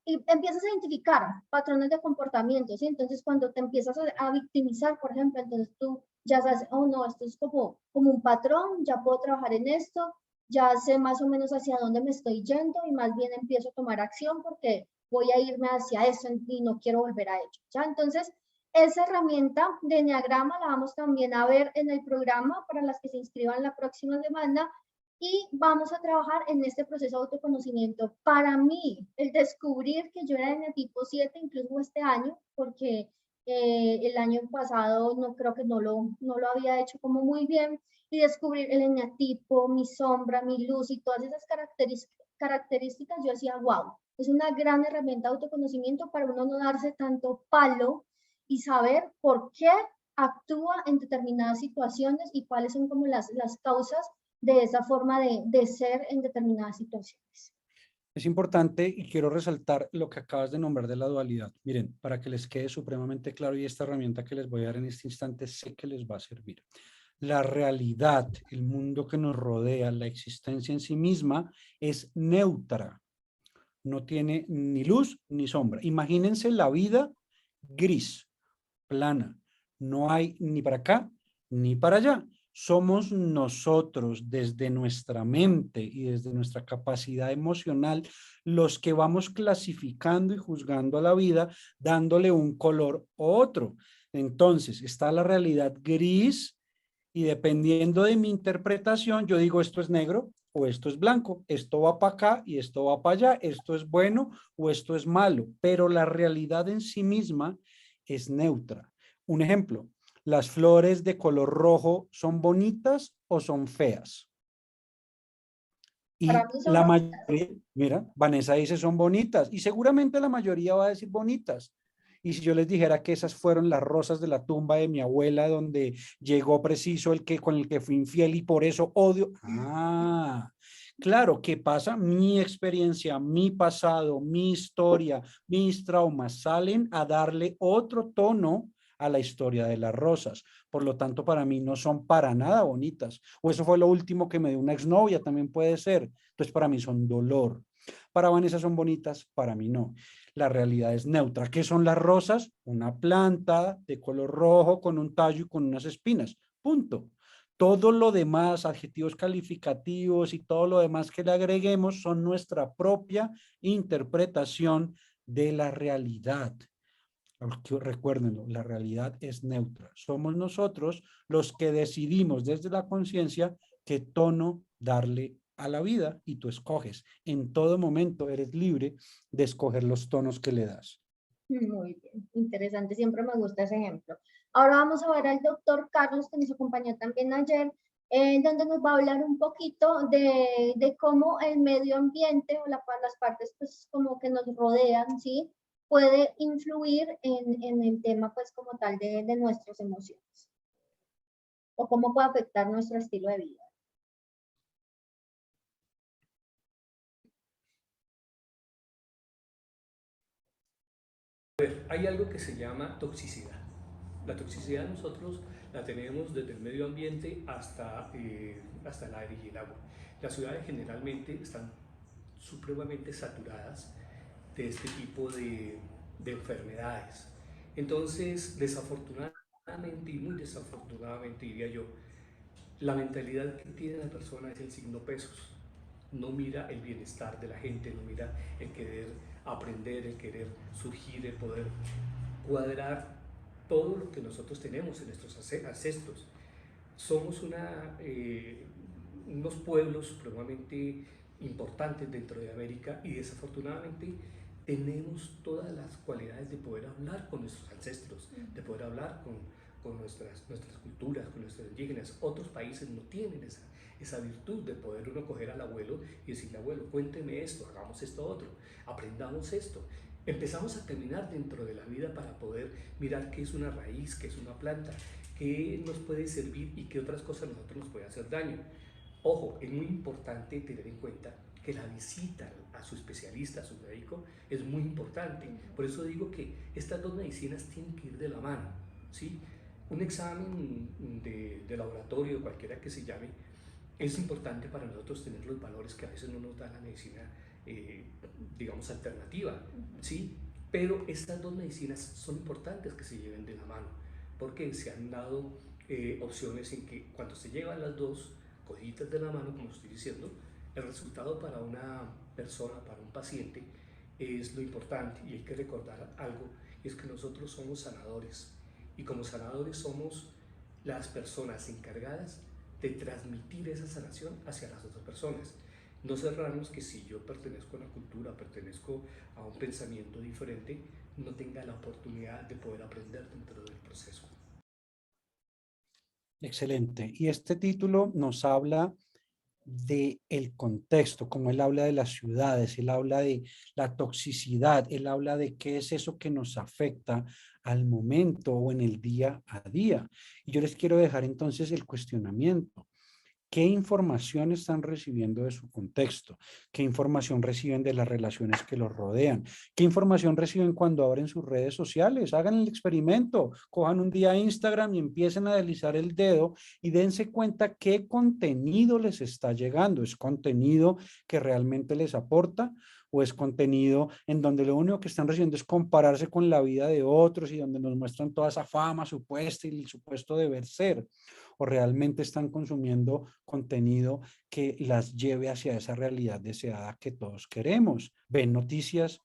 y empiezas a identificar patrones de comportamiento, ¿sí? Entonces, cuando te empiezas a victimizar, por ejemplo, entonces tú ya sabes, oh no, esto es como un patrón, ya puedo trabajar en esto, ya sé más o menos hacia dónde me estoy yendo y más bien empiezo a tomar acción porque voy a irme hacia eso y no quiero volver a ello, ¿ya? Entonces, esa herramienta de Enneagrama la vamos también a ver en el programa para las que se inscriban la próxima semana y vamos a trabajar en este proceso de autoconocimiento. Para mí, el descubrir que yo era de tipo 7, incluso este año, porque el año pasado no creo que no lo había hecho como muy bien, y descubrir el eneatipo, mi sombra, mi luz y todas esas características, yo decía, wow, es una gran herramienta de autoconocimiento para uno no darse tanto palo y saber por qué actúa en determinadas situaciones y cuáles son como las causas de esa forma de ser en determinadas situaciones. Es importante y quiero resaltar lo que acabas de nombrar de la dualidad. Miren, para que les quede supremamente claro y esta herramienta que les voy a dar en este instante sé que les va a servir. La realidad, el mundo que nos rodea, la existencia en sí misma es neutra. No tiene ni luz ni sombra. Imagínense la vida gris, plana. No hay ni para acá ni para allá. Somos nosotros desde nuestra mente y desde nuestra capacidad emocional los que vamos clasificando y juzgando a la vida, dándole un color u otro. Entonces, está la realidad gris y dependiendo de mi interpretación, yo digo esto es negro o esto es blanco, esto va para acá y esto va para allá, esto es bueno o esto es malo, pero la realidad en sí misma es neutra. Un ejemplo, ¿las flores de color rojo son bonitas o son feas? Para Y mí son la bonitas. mayoría, mira, Vanessa dice son bonitas y seguramente la mayoría va a decir bonitas. Y si yo les dijera que esas fueron las rosas de la tumba de mi abuela donde llegó preciso el que con el que fui infiel y por eso odio. Ah, claro, ¿qué pasa? Mi experiencia, mi pasado, mi historia, mis traumas salen a darle otro tono a la historia de las rosas. Por lo tanto, para mí no son para nada bonitas. O eso fue lo último que me dio una exnovia, también puede ser. Entonces, para mí son dolor. Para Vanessa son bonitas, para mí no. La realidad es neutra. ¿Qué son las rosas? Una planta de color rojo con un tallo y con unas espinas. Punto. Todo lo demás, adjetivos calificativos y todo lo demás que le agreguemos son nuestra propia interpretación de la realidad. Recuérdenlo, la realidad es neutra. Somos nosotros los que decidimos desde la conciencia qué tono darle a la vida y tú escoges. En todo momento eres libre de escoger los tonos que le das. Muy bien, interesante, siempre me gusta ese ejemplo. Ahora vamos a ver al doctor Carlos, que nos acompañó también ayer, donde nos va a hablar un poquito de cómo el medio ambiente o las partes pues como que nos rodean, ¿sí? Puede influir en el tema pues como tal de nuestras emociones o cómo puede afectar nuestro estilo de vida. Hay algo que se llama toxicidad. La toxicidad nosotros la tenemos desde el medio ambiente hasta el aire y el agua. Las ciudades generalmente están supremamente saturadas de este tipo de enfermedades. Entonces, desafortunadamente y muy desafortunadamente diría yo, la mentalidad que tiene la persona es el signo pesos. No mira el bienestar de la gente, no mira el querer aprender, el querer surgir, el poder cuadrar todo lo que nosotros tenemos en nuestros ancestros. Somos unos pueblos supremamente importantes dentro de América y desafortunadamente tenemos todas las cualidades de poder hablar con nuestros ancestros, de poder hablar con nuestras culturas, con nuestros indígenas. Otros países no tienen esa virtud de poder uno coger al abuelo y decirle, abuelo, cuénteme esto, hagamos esto otro, aprendamos esto. Empezamos a caminar dentro de la vida para poder mirar qué es una raíz, qué es una planta, qué nos puede servir y qué otras cosas a nosotros nos puede hacer daño. Ojo, es muy importante tener en cuenta que la visita a su especialista, a su médico, es muy importante. Por eso digo que estas dos medicinas tienen que ir de la mano, ¿sí? Un examen de laboratorio, cualquiera que se llame, es importante para nosotros tener los valores que a veces no nos da la medicina, digamos, alternativa, ¿sí? Pero estas dos medicinas son importantes que se lleven de la mano, porque se han dado opciones en que cuando se llevan las dos cogidas de la mano, como estoy diciendo, el resultado para una persona, para un paciente, es lo importante. Y hay que recordar algo, es que nosotros somos sanadores, y como sanadores somos las personas encargadas de transmitir esa sanación hacia las otras personas. No cerrarnos que si yo pertenezco a una cultura, pertenezco a un pensamiento diferente, no tenga la oportunidad de poder aprender dentro del proceso. Excelente. Y este título nos habla de el contexto, como él habla de las ciudades, él habla de la toxicidad, él habla de qué es eso que nos afecta al momento o en el día a día. Y yo les quiero dejar entonces el cuestionamiento. ¿Qué información están recibiendo de su contexto? ¿Qué información reciben de las relaciones que los rodean? ¿Qué información reciben cuando abren sus redes sociales? Hagan el experimento, cojan un día Instagram y empiecen a deslizar el dedo y dense cuenta qué contenido les está llegando. ¿Es contenido que realmente les aporta? ¿O es contenido en donde lo único que están recibiendo es compararse con la vida de otros y donde nos muestran toda esa fama supuesta y el supuesto deber ser? ¿O realmente están consumiendo contenido que las lleve hacia esa realidad deseada que todos queremos? ¿Ven noticias?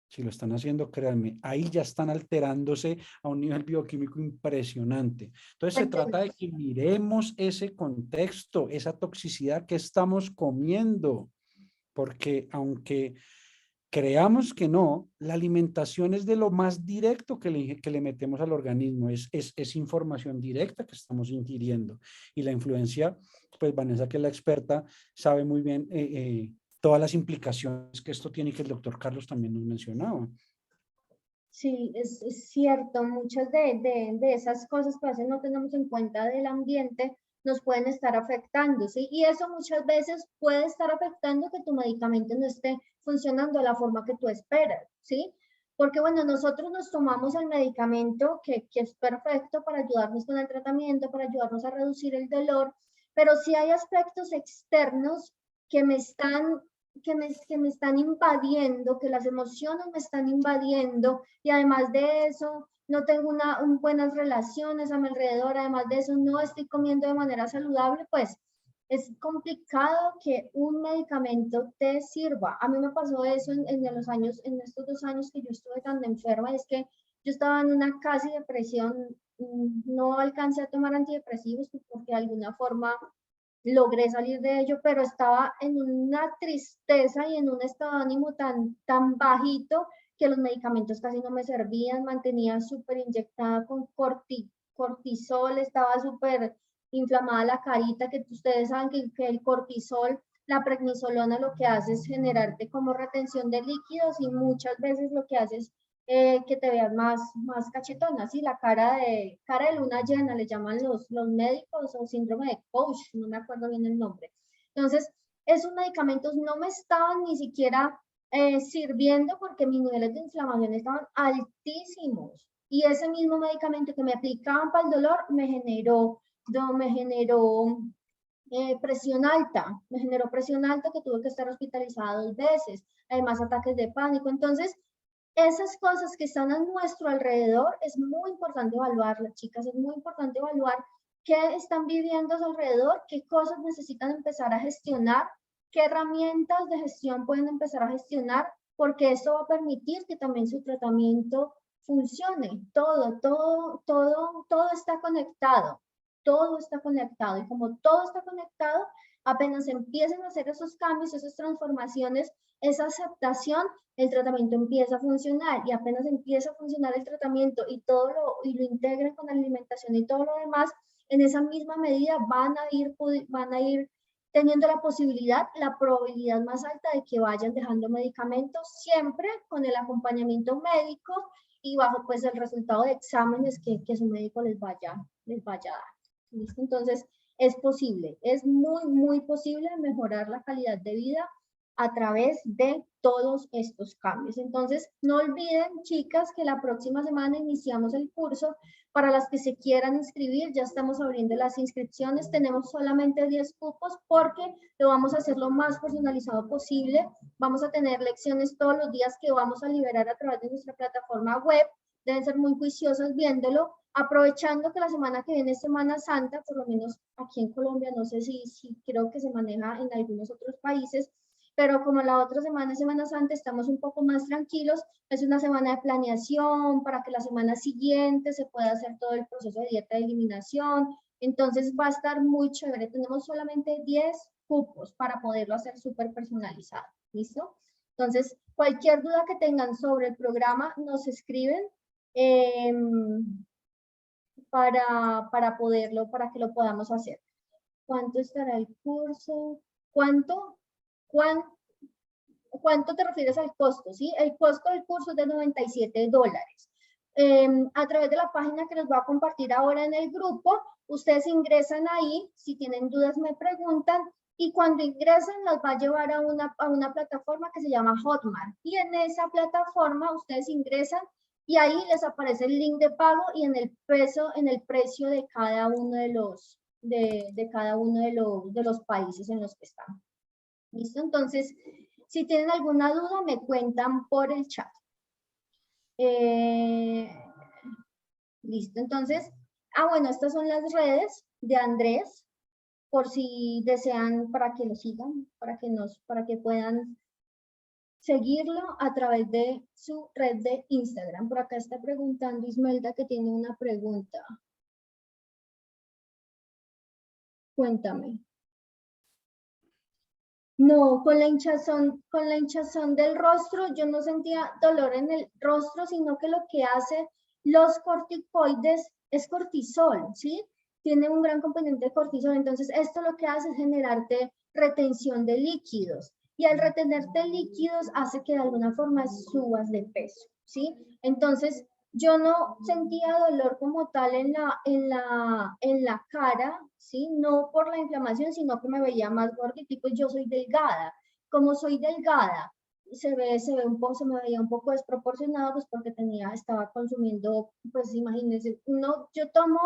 Si lo están haciendo, créanme, ahí ya están alterándose a un nivel bioquímico impresionante. Entonces se trata de que miremos ese contexto, esa toxicidad que estamos comiendo, porque aunque creamos que no, la alimentación es de lo más directo que le metemos al organismo, es información directa que estamos ingiriendo. Y la influencia, pues Vanessa, que es la experta, sabe muy bien todas las implicaciones que esto tiene y que el doctor Carlos también nos mencionaba. Sí, es cierto, muchas de esas cosas que a veces no tenemos en cuenta del ambiente nos pueden estar afectando, ¿sí? Y eso muchas veces puede estar afectando que tu medicamento no esté funcionando de la forma que tú esperas, ¿sí? Porque bueno, nosotros nos tomamos el medicamento que es perfecto para ayudarnos con el tratamiento, para ayudarnos a reducir el dolor, pero si hay aspectos externos que me están que me están invadiendo, que las emociones me están invadiendo y además de eso no tengo buenas relaciones a mi alrededor, además de eso no estoy comiendo de manera saludable, pues es complicado que un medicamento te sirva. A mí me pasó eso en estos 2 años que yo estuve tan enferma, es que yo estaba en una casi depresión, no alcancé a tomar antidepresivos porque de alguna forma logré salir de ello, pero estaba en una tristeza y en un estado de ánimo tan bajito que los medicamentos casi no me servían, mantenía súper inyectada con cortisol, estaba súper inflamada la carita, que ustedes saben que el cortisol, la prednisolona lo que hace es generarte como retención de líquidos y muchas veces lo que hace es que te veas más cachetona, así la cara de luna llena, le llaman los médicos, o síndrome de Coach, no me acuerdo bien el nombre. Entonces, esos medicamentos no me estaban ni siquiera sirviendo porque mis niveles de inflamación estaban altísimos. Y ese mismo medicamento que me aplicaban para el dolor me generó me generó presión alta que tuve que estar hospitalizada 2 veces, además ataques de pánico. Entonces, esas cosas que están a nuestro alrededor es muy importante evaluarlas, chicas, es muy importante evaluar qué están viviendo a su alrededor, qué cosas necesitan empezar a gestionar, qué herramientas de gestión pueden empezar a gestionar, porque esto va a permitir que también su tratamiento funcione. Todo está conectado, todo está conectado y como todo está conectado, apenas empiecen a hacer esos cambios, esas transformaciones, esa aceptación, el tratamiento empieza a funcionar y apenas empieza a funcionar el tratamiento y lo integren con la alimentación y todo lo demás, en esa misma medida van a ir teniendo la posibilidad, la probabilidad más alta de que vayan dejando medicamentos, siempre con el acompañamiento médico y bajo pues el resultado de exámenes que su médico les vaya a dar. ¿Listo? Entonces, es posible, es muy posible mejorar la calidad de vida a través de todos estos cambios. Entonces, no olviden, chicas, que la próxima semana iniciamos el curso. Para las que se quieran inscribir, ya estamos abriendo las inscripciones. Tenemos solamente 10 cupos porque lo vamos a hacer lo más personalizado posible. Vamos a tener lecciones todos los días que vamos a liberar a través de nuestra plataforma web. Deben ser muy juiciosas viéndolo, aprovechando que la semana que viene es Semana Santa, por lo menos aquí en Colombia, no sé si creo que se maneja en algunos otros países, pero como la otra semana es Semana Santa, estamos un poco más tranquilos. Es una semana de planeación para que la semana siguiente se pueda hacer todo el proceso de dieta de eliminación. Entonces va a estar muy chévere. Tenemos solamente 10 cupos para poderlo hacer súper personalizado. ¿Listo? Entonces, cualquier duda que tengan sobre el programa, nos escriben para que lo podamos hacer. ¿Cuánto estará el curso? ¿Cuánto te refieres al costo? ¿Sí? El costo del curso es de $97. A través de la página que les voy a compartir ahora en el grupo, ustedes ingresan ahí, si tienen dudas me preguntan, y cuando ingresan los va a llevar a una plataforma que se llama Hotmart. Y en esa plataforma ustedes ingresan y ahí les aparece el link de pago y en el precio de cada uno de los países en los que están. ¿Listo? Entonces, si tienen alguna duda, me cuentan por el chat. Listo, entonces, bueno, estas son las redes de Andrés, por si desean para que lo sigan, para que puedan seguirlo a través de su red de Instagram. Por acá está preguntando Ismelda que tiene una pregunta. Cuéntame. No, con la hinchazón del rostro, yo no sentía dolor en el rostro, sino que lo que hace los corticoides es cortisol, ¿sí? Tiene un gran componente de cortisol, entonces esto lo que hace es generarte retención de líquidos, y al retenerte líquidos hace que de alguna forma subas de peso, ¿sí? Entonces, yo no sentía dolor como tal en la cara, ¿sí? No por la inflamación, sino que me veía más gordita y pues yo soy delgada. Como soy delgada, se me veía un poco desproporcionado, pues porque estaba consumiendo, pues imagínense, yo tomo,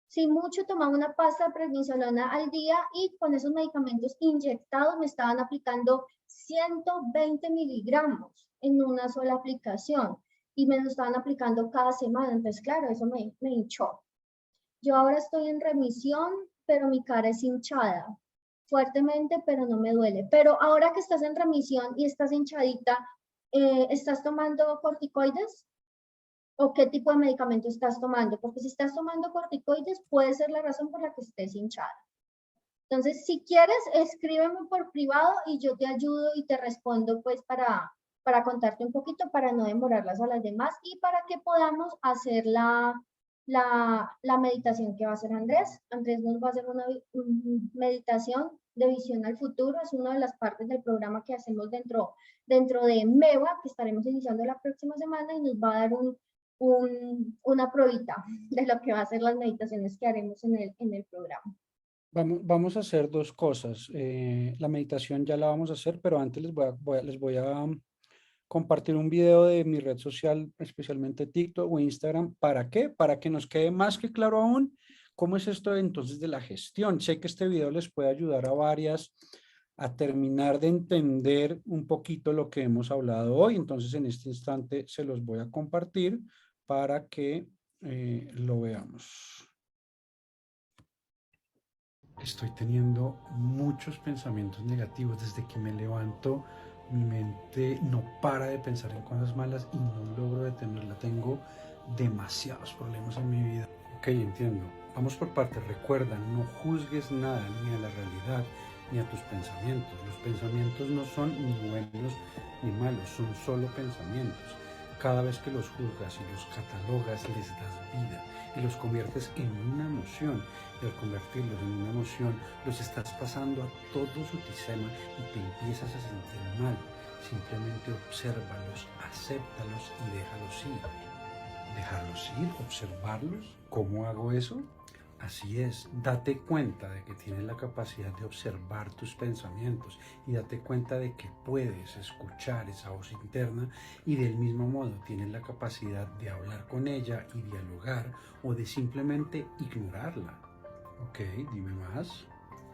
si mucho, tomaba una pasta de prednisolona al día y con esos medicamentos inyectados me estaban aplicando 120 miligramos en una sola aplicación y me lo estaban aplicando cada semana, entonces claro, eso me hinchó. Yo ahora estoy en remisión, pero mi cara es hinchada, fuertemente, pero no me duele. Pero ahora que estás en remisión y estás hinchadita, ¿estás tomando corticoides? ¿O qué tipo de medicamento estás tomando? Porque si estás tomando corticoides, puede ser la razón por la que estés hinchada. Entonces, si quieres, escríbeme por privado y yo te ayudo y te respondo pues para contarte un poquito, para no demorarlas a las demás y para que podamos hacer la meditación que va a hacer Andrés. Andrés nos va a hacer una meditación de visión al futuro. Es una de las partes del programa que hacemos dentro de MEWA, que estaremos iniciando la próxima semana y nos va a dar una probita de lo que va a ser las meditaciones que haremos en el programa. Vamos a hacer dos cosas. La meditación ya la vamos a hacer, pero antes les voy a compartir un video de mi red social, especialmente TikTok o Instagram. ¿Para qué? Para que nos quede más que claro aún cómo es esto entonces de la gestión. Sé que este video les puede ayudar a varias a terminar de entender un poquito lo que hemos hablado hoy. Entonces, en este instante se los voy a compartir para que lo veamos. Estoy teniendo muchos pensamientos negativos desde que me levanto. Mi mente no para de pensar en cosas malas y no logro detenerla. Tengo demasiados problemas en mi vida. Ok, entiendo. Vamos por partes. Recuerda, no juzgues nada, ni a la realidad, ni a tus pensamientos. Los pensamientos no son ni buenos ni malos, son solo pensamientos. Cada vez que los juzgas y los catalogas, les das vida y los conviertes en una emoción. Y al convertirlos en una emoción, los estás pasando a todo su sistema y te empiezas a sentir mal. Simplemente obsérvalos, acéptalos y déjalos ir. ¿Dejarlos ir? ¿Observarlos? ¿Cómo hago eso? Así es, date cuenta de que tienes la capacidad de observar tus pensamientos y date cuenta de que puedes escuchar esa voz interna y del mismo modo tienes la capacidad de hablar con ella y dialogar o de simplemente ignorarla. Ok, dime más.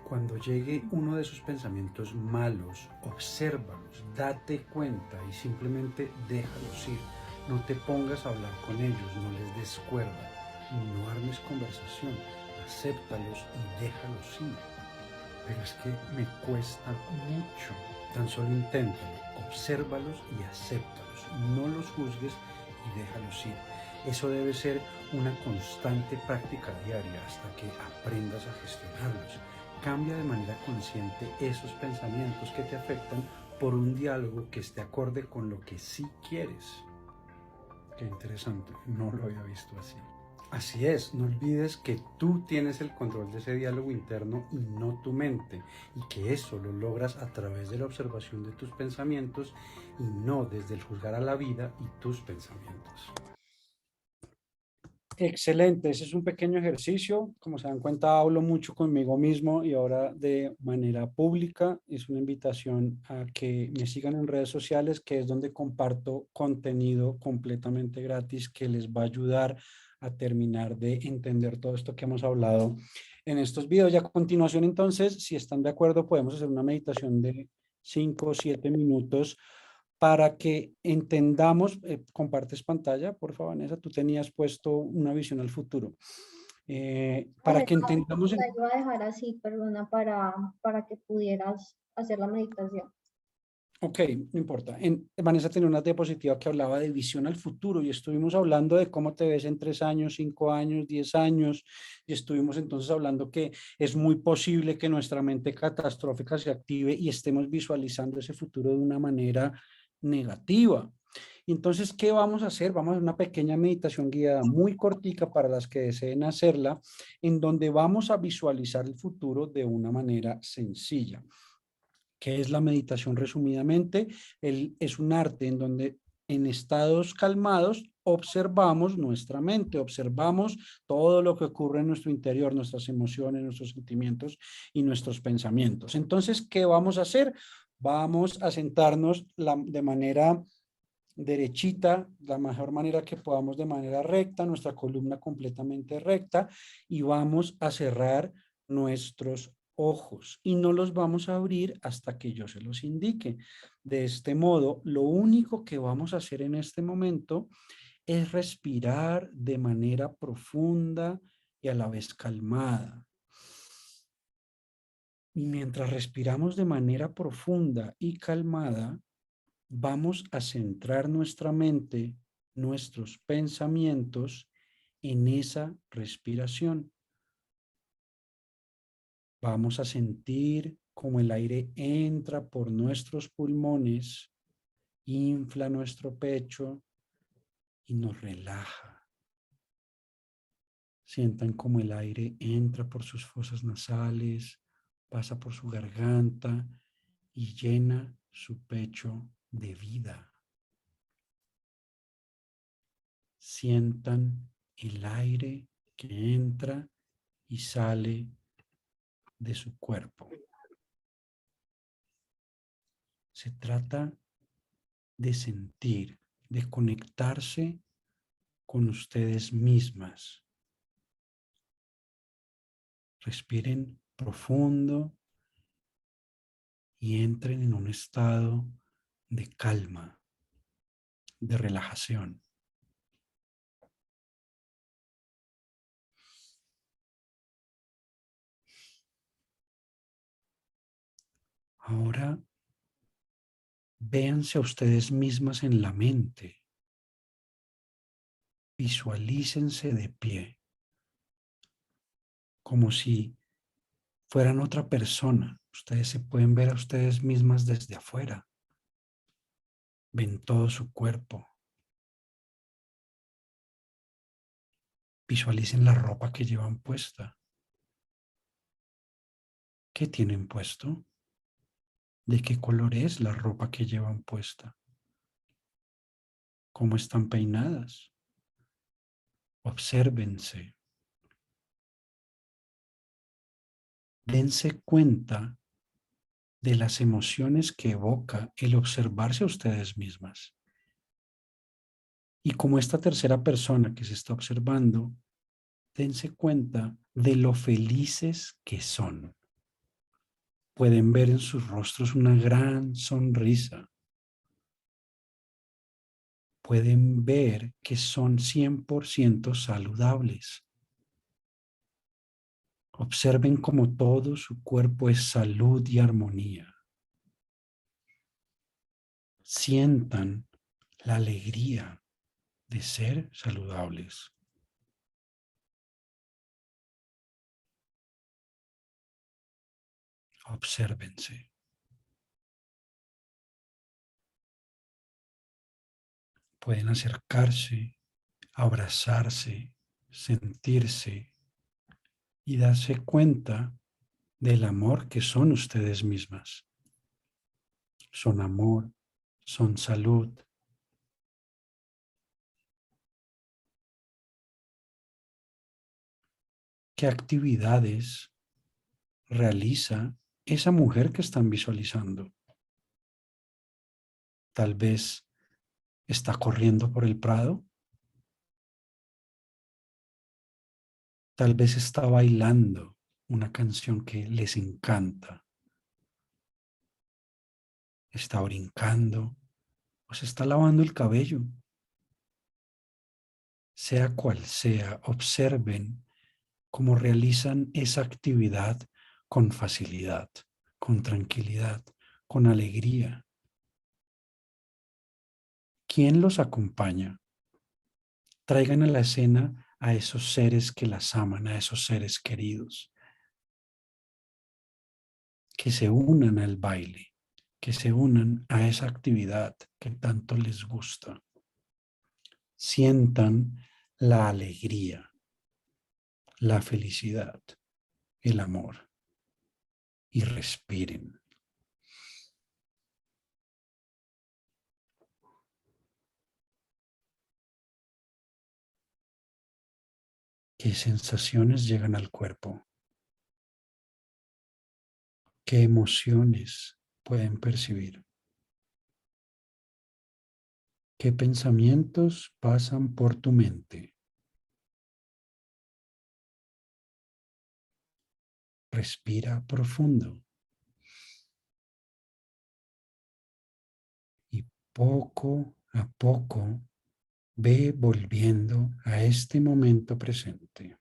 Cuando llegue uno de esos pensamientos malos, obsérvalos, date cuenta y simplemente déjalos ir. No te pongas a hablar con ellos, no les des cuerda, no armes conversación. Acéptalos y déjalos ir. Pero es que me cuesta mucho. Tan solo inténtalo, obsérvalos y acéptalos. No los juzgues y déjalos ir. Eso debe ser una constante práctica diaria hasta que aprendas a gestionarlos. Cambia de manera consciente esos pensamientos que te afectan por un diálogo que esté acorde con lo que sí quieres. Qué interesante, no lo había visto así. Así es, no olvides que tú tienes el control de ese diálogo interno y no tu mente, y que eso lo logras a través de la observación de tus pensamientos y no desde el juzgar a la vida y tus pensamientos. Excelente, ese es un pequeño ejercicio. Como se dan cuenta, hablo mucho conmigo mismo y ahora de manera pública. Es una invitación a que me sigan en redes sociales, que es donde comparto contenido completamente gratis que les va a ayudar a terminar de entender todo esto que hemos hablado en estos videos. Y a continuación, entonces, si están de acuerdo, podemos hacer una meditación de 5 o 7 minutos para que entendamos. Compartes pantalla, por favor, Vanessa. Tú tenías puesto una visión al futuro. Para que entendamos... La iba a dejar así, perdona, para que pudieras hacer la meditación. Ok, no importa. Vanessa tenía una diapositiva que hablaba de visión al futuro y estuvimos hablando de cómo te ves en 3 años, 5 años, 10 años, y estuvimos entonces hablando que es muy posible que nuestra mente catastrófica se active y estemos visualizando ese futuro de una manera negativa. Entonces, ¿qué vamos a hacer? Vamos a hacer una pequeña meditación guiada muy cortica para las que deseen hacerla, en donde vamos a visualizar el futuro de una manera sencilla. ¿Qué es la meditación resumidamente? Es un arte en donde en estados calmados observamos nuestra mente, observamos todo lo que ocurre en nuestro interior, nuestras emociones, nuestros sentimientos y nuestros pensamientos. Entonces, ¿qué vamos a hacer? Vamos a sentarnos de manera derechita, la mejor manera que podamos, de manera recta, nuestra columna completamente recta, y vamos a cerrar nuestros ojos y no los vamos a abrir hasta que yo se los indique. De este modo, lo único que vamos a hacer en este momento es respirar de manera profunda y a la vez calmada. Y mientras respiramos de manera profunda y calmada, vamos a centrar nuestra mente, nuestros pensamientos en esa respiración. Vamos a sentir cómo el aire entra por nuestros pulmones, infla nuestro pecho y nos relaja. Sientan cómo el aire entra por sus fosas nasales, pasa por su garganta y llena su pecho de vida. Sientan el aire que entra y sale de su cuerpo. Se trata de sentir, de conectarse con ustedes mismas. Respiren profundo y entren en un estado de calma, de relajación. Ahora véanse a ustedes mismas en la mente. Visualícense de pie, como si fueran otra persona. Ustedes se pueden ver a ustedes mismas desde afuera. Ven todo su cuerpo. Visualicen la ropa que llevan puesta. ¿Qué tienen puesto? ¿De qué color es la ropa que llevan puesta? ¿Cómo están peinadas? Obsérvense. Dense cuenta de las emociones que evoca el observarse a ustedes mismas. Y como esta tercera persona que se está observando, dense cuenta de lo felices que son. Pueden ver en sus rostros una gran sonrisa. Pueden ver que son 100% saludables. Observen cómo todo su cuerpo es salud y armonía. Sientan la alegría de ser saludables. Obsérvense. Pueden acercarse, abrazarse, sentirse y darse cuenta del amor que son ustedes mismas. Son amor, son salud. ¿Qué actividades realiza esa mujer que están visualizando? Tal vez está corriendo por el prado. Tal vez está bailando una canción que les encanta. Está brincando o se está lavando el cabello. Sea cual sea, observen cómo realizan esa actividad con facilidad, con tranquilidad, con alegría. ¿Quién los acompaña? Traigan a la escena a esos seres que las aman, a esos seres queridos. Que se unan al baile, que se unan a esa actividad que tanto les gusta. Sientan la alegría, la felicidad, el amor y respiren. ¿Qué sensaciones llegan al cuerpo? ¿Qué emociones pueden percibir? ¿Qué pensamientos pasan por tu mente? Respira profundo. Y poco a poco ve volviendo a este momento presente.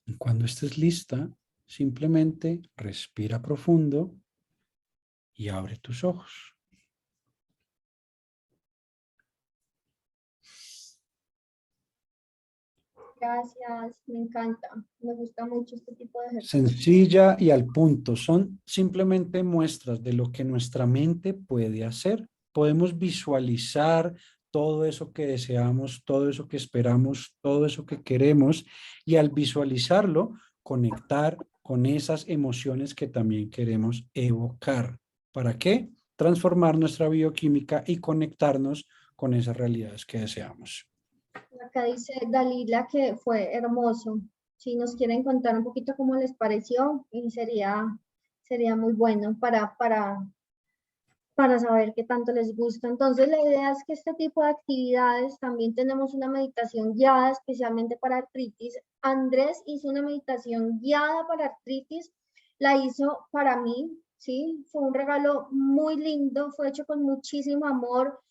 Y cuando estés lista, simplemente respira profundo y abre tus ojos. Gracias, me encanta. Me gusta mucho este tipo de ejercicio. Sencilla y al punto. Son simplemente muestras de lo que nuestra mente puede hacer. Podemos visualizar todo eso que deseamos, todo eso que esperamos, todo eso que queremos y al visualizarlo, conectar con esas emociones que también queremos evocar. ¿Para qué? Transformar nuestra bioquímica y conectarnos con esas realidades que deseamos. Acá dice Dalila que fue hermoso. Si nos quieren contar un poquito cómo les pareció, y sería muy bueno para saber qué tanto les gusta. Entonces, la idea es que este tipo de actividades, también tenemos una meditación guiada especialmente para artritis. Andrés hizo una meditación guiada para artritis, la hizo para mí, ¿sí? Fue un regalo muy lindo, fue hecho con muchísimo amor.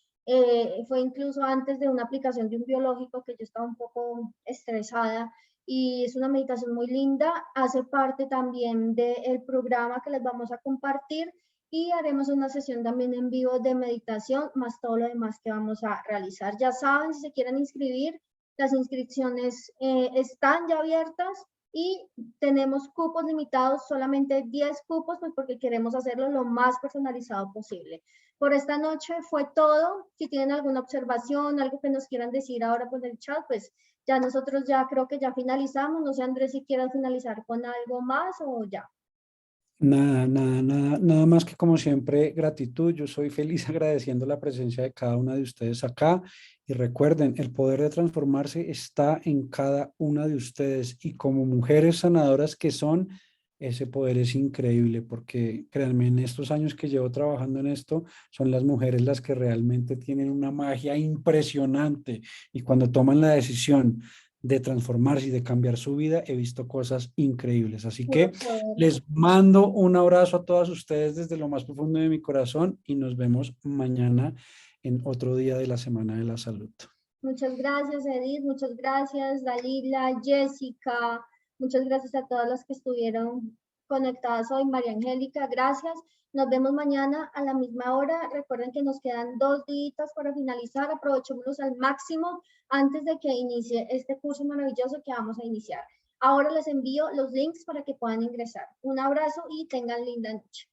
Fue incluso antes de una aplicación de un biológico que yo estaba un poco estresada y es una meditación muy linda, hace parte también del programa que les vamos a compartir y haremos una sesión también en vivo de meditación, más todo lo demás que vamos a realizar. Ya saben, si se quieren inscribir, las inscripciones están ya abiertas y tenemos cupos limitados, solamente 10 cupos, pues porque queremos hacerlo lo más personalizado posible. Por esta noche fue todo. Si tienen alguna observación, algo que nos quieran decir ahora por el chat, pues ya nosotros ya creo que ya finalizamos. No sé, Andrés, si quieres finalizar con algo más o ya. Nada más que como siempre, gratitud. Yo soy feliz agradeciendo la presencia de cada una de ustedes acá. Y recuerden, el poder de transformarse está en cada una de ustedes. Y como mujeres sanadoras que son, ese poder es increíble porque créanme, en estos años que llevo trabajando en esto, son las mujeres las que realmente tienen una magia impresionante. Y cuando toman la decisión de transformarse y de cambiar su vida, he visto cosas increíbles. Así que les mando un abrazo a todas ustedes desde lo más profundo de mi corazón y nos vemos mañana en otro día de la Semana de la Salud. Muchas gracias, Edith. Muchas gracias, Dalila, Jessica. Muchas gracias a todas las que estuvieron conectadas hoy. María Angélica, gracias. Nos vemos mañana a la misma hora. Recuerden que nos quedan 2 días para finalizar. Aprovechémoslos al máximo antes de que inicie este curso maravilloso que vamos a iniciar. Ahora les envío los links para que puedan ingresar. Un abrazo y tengan linda noche.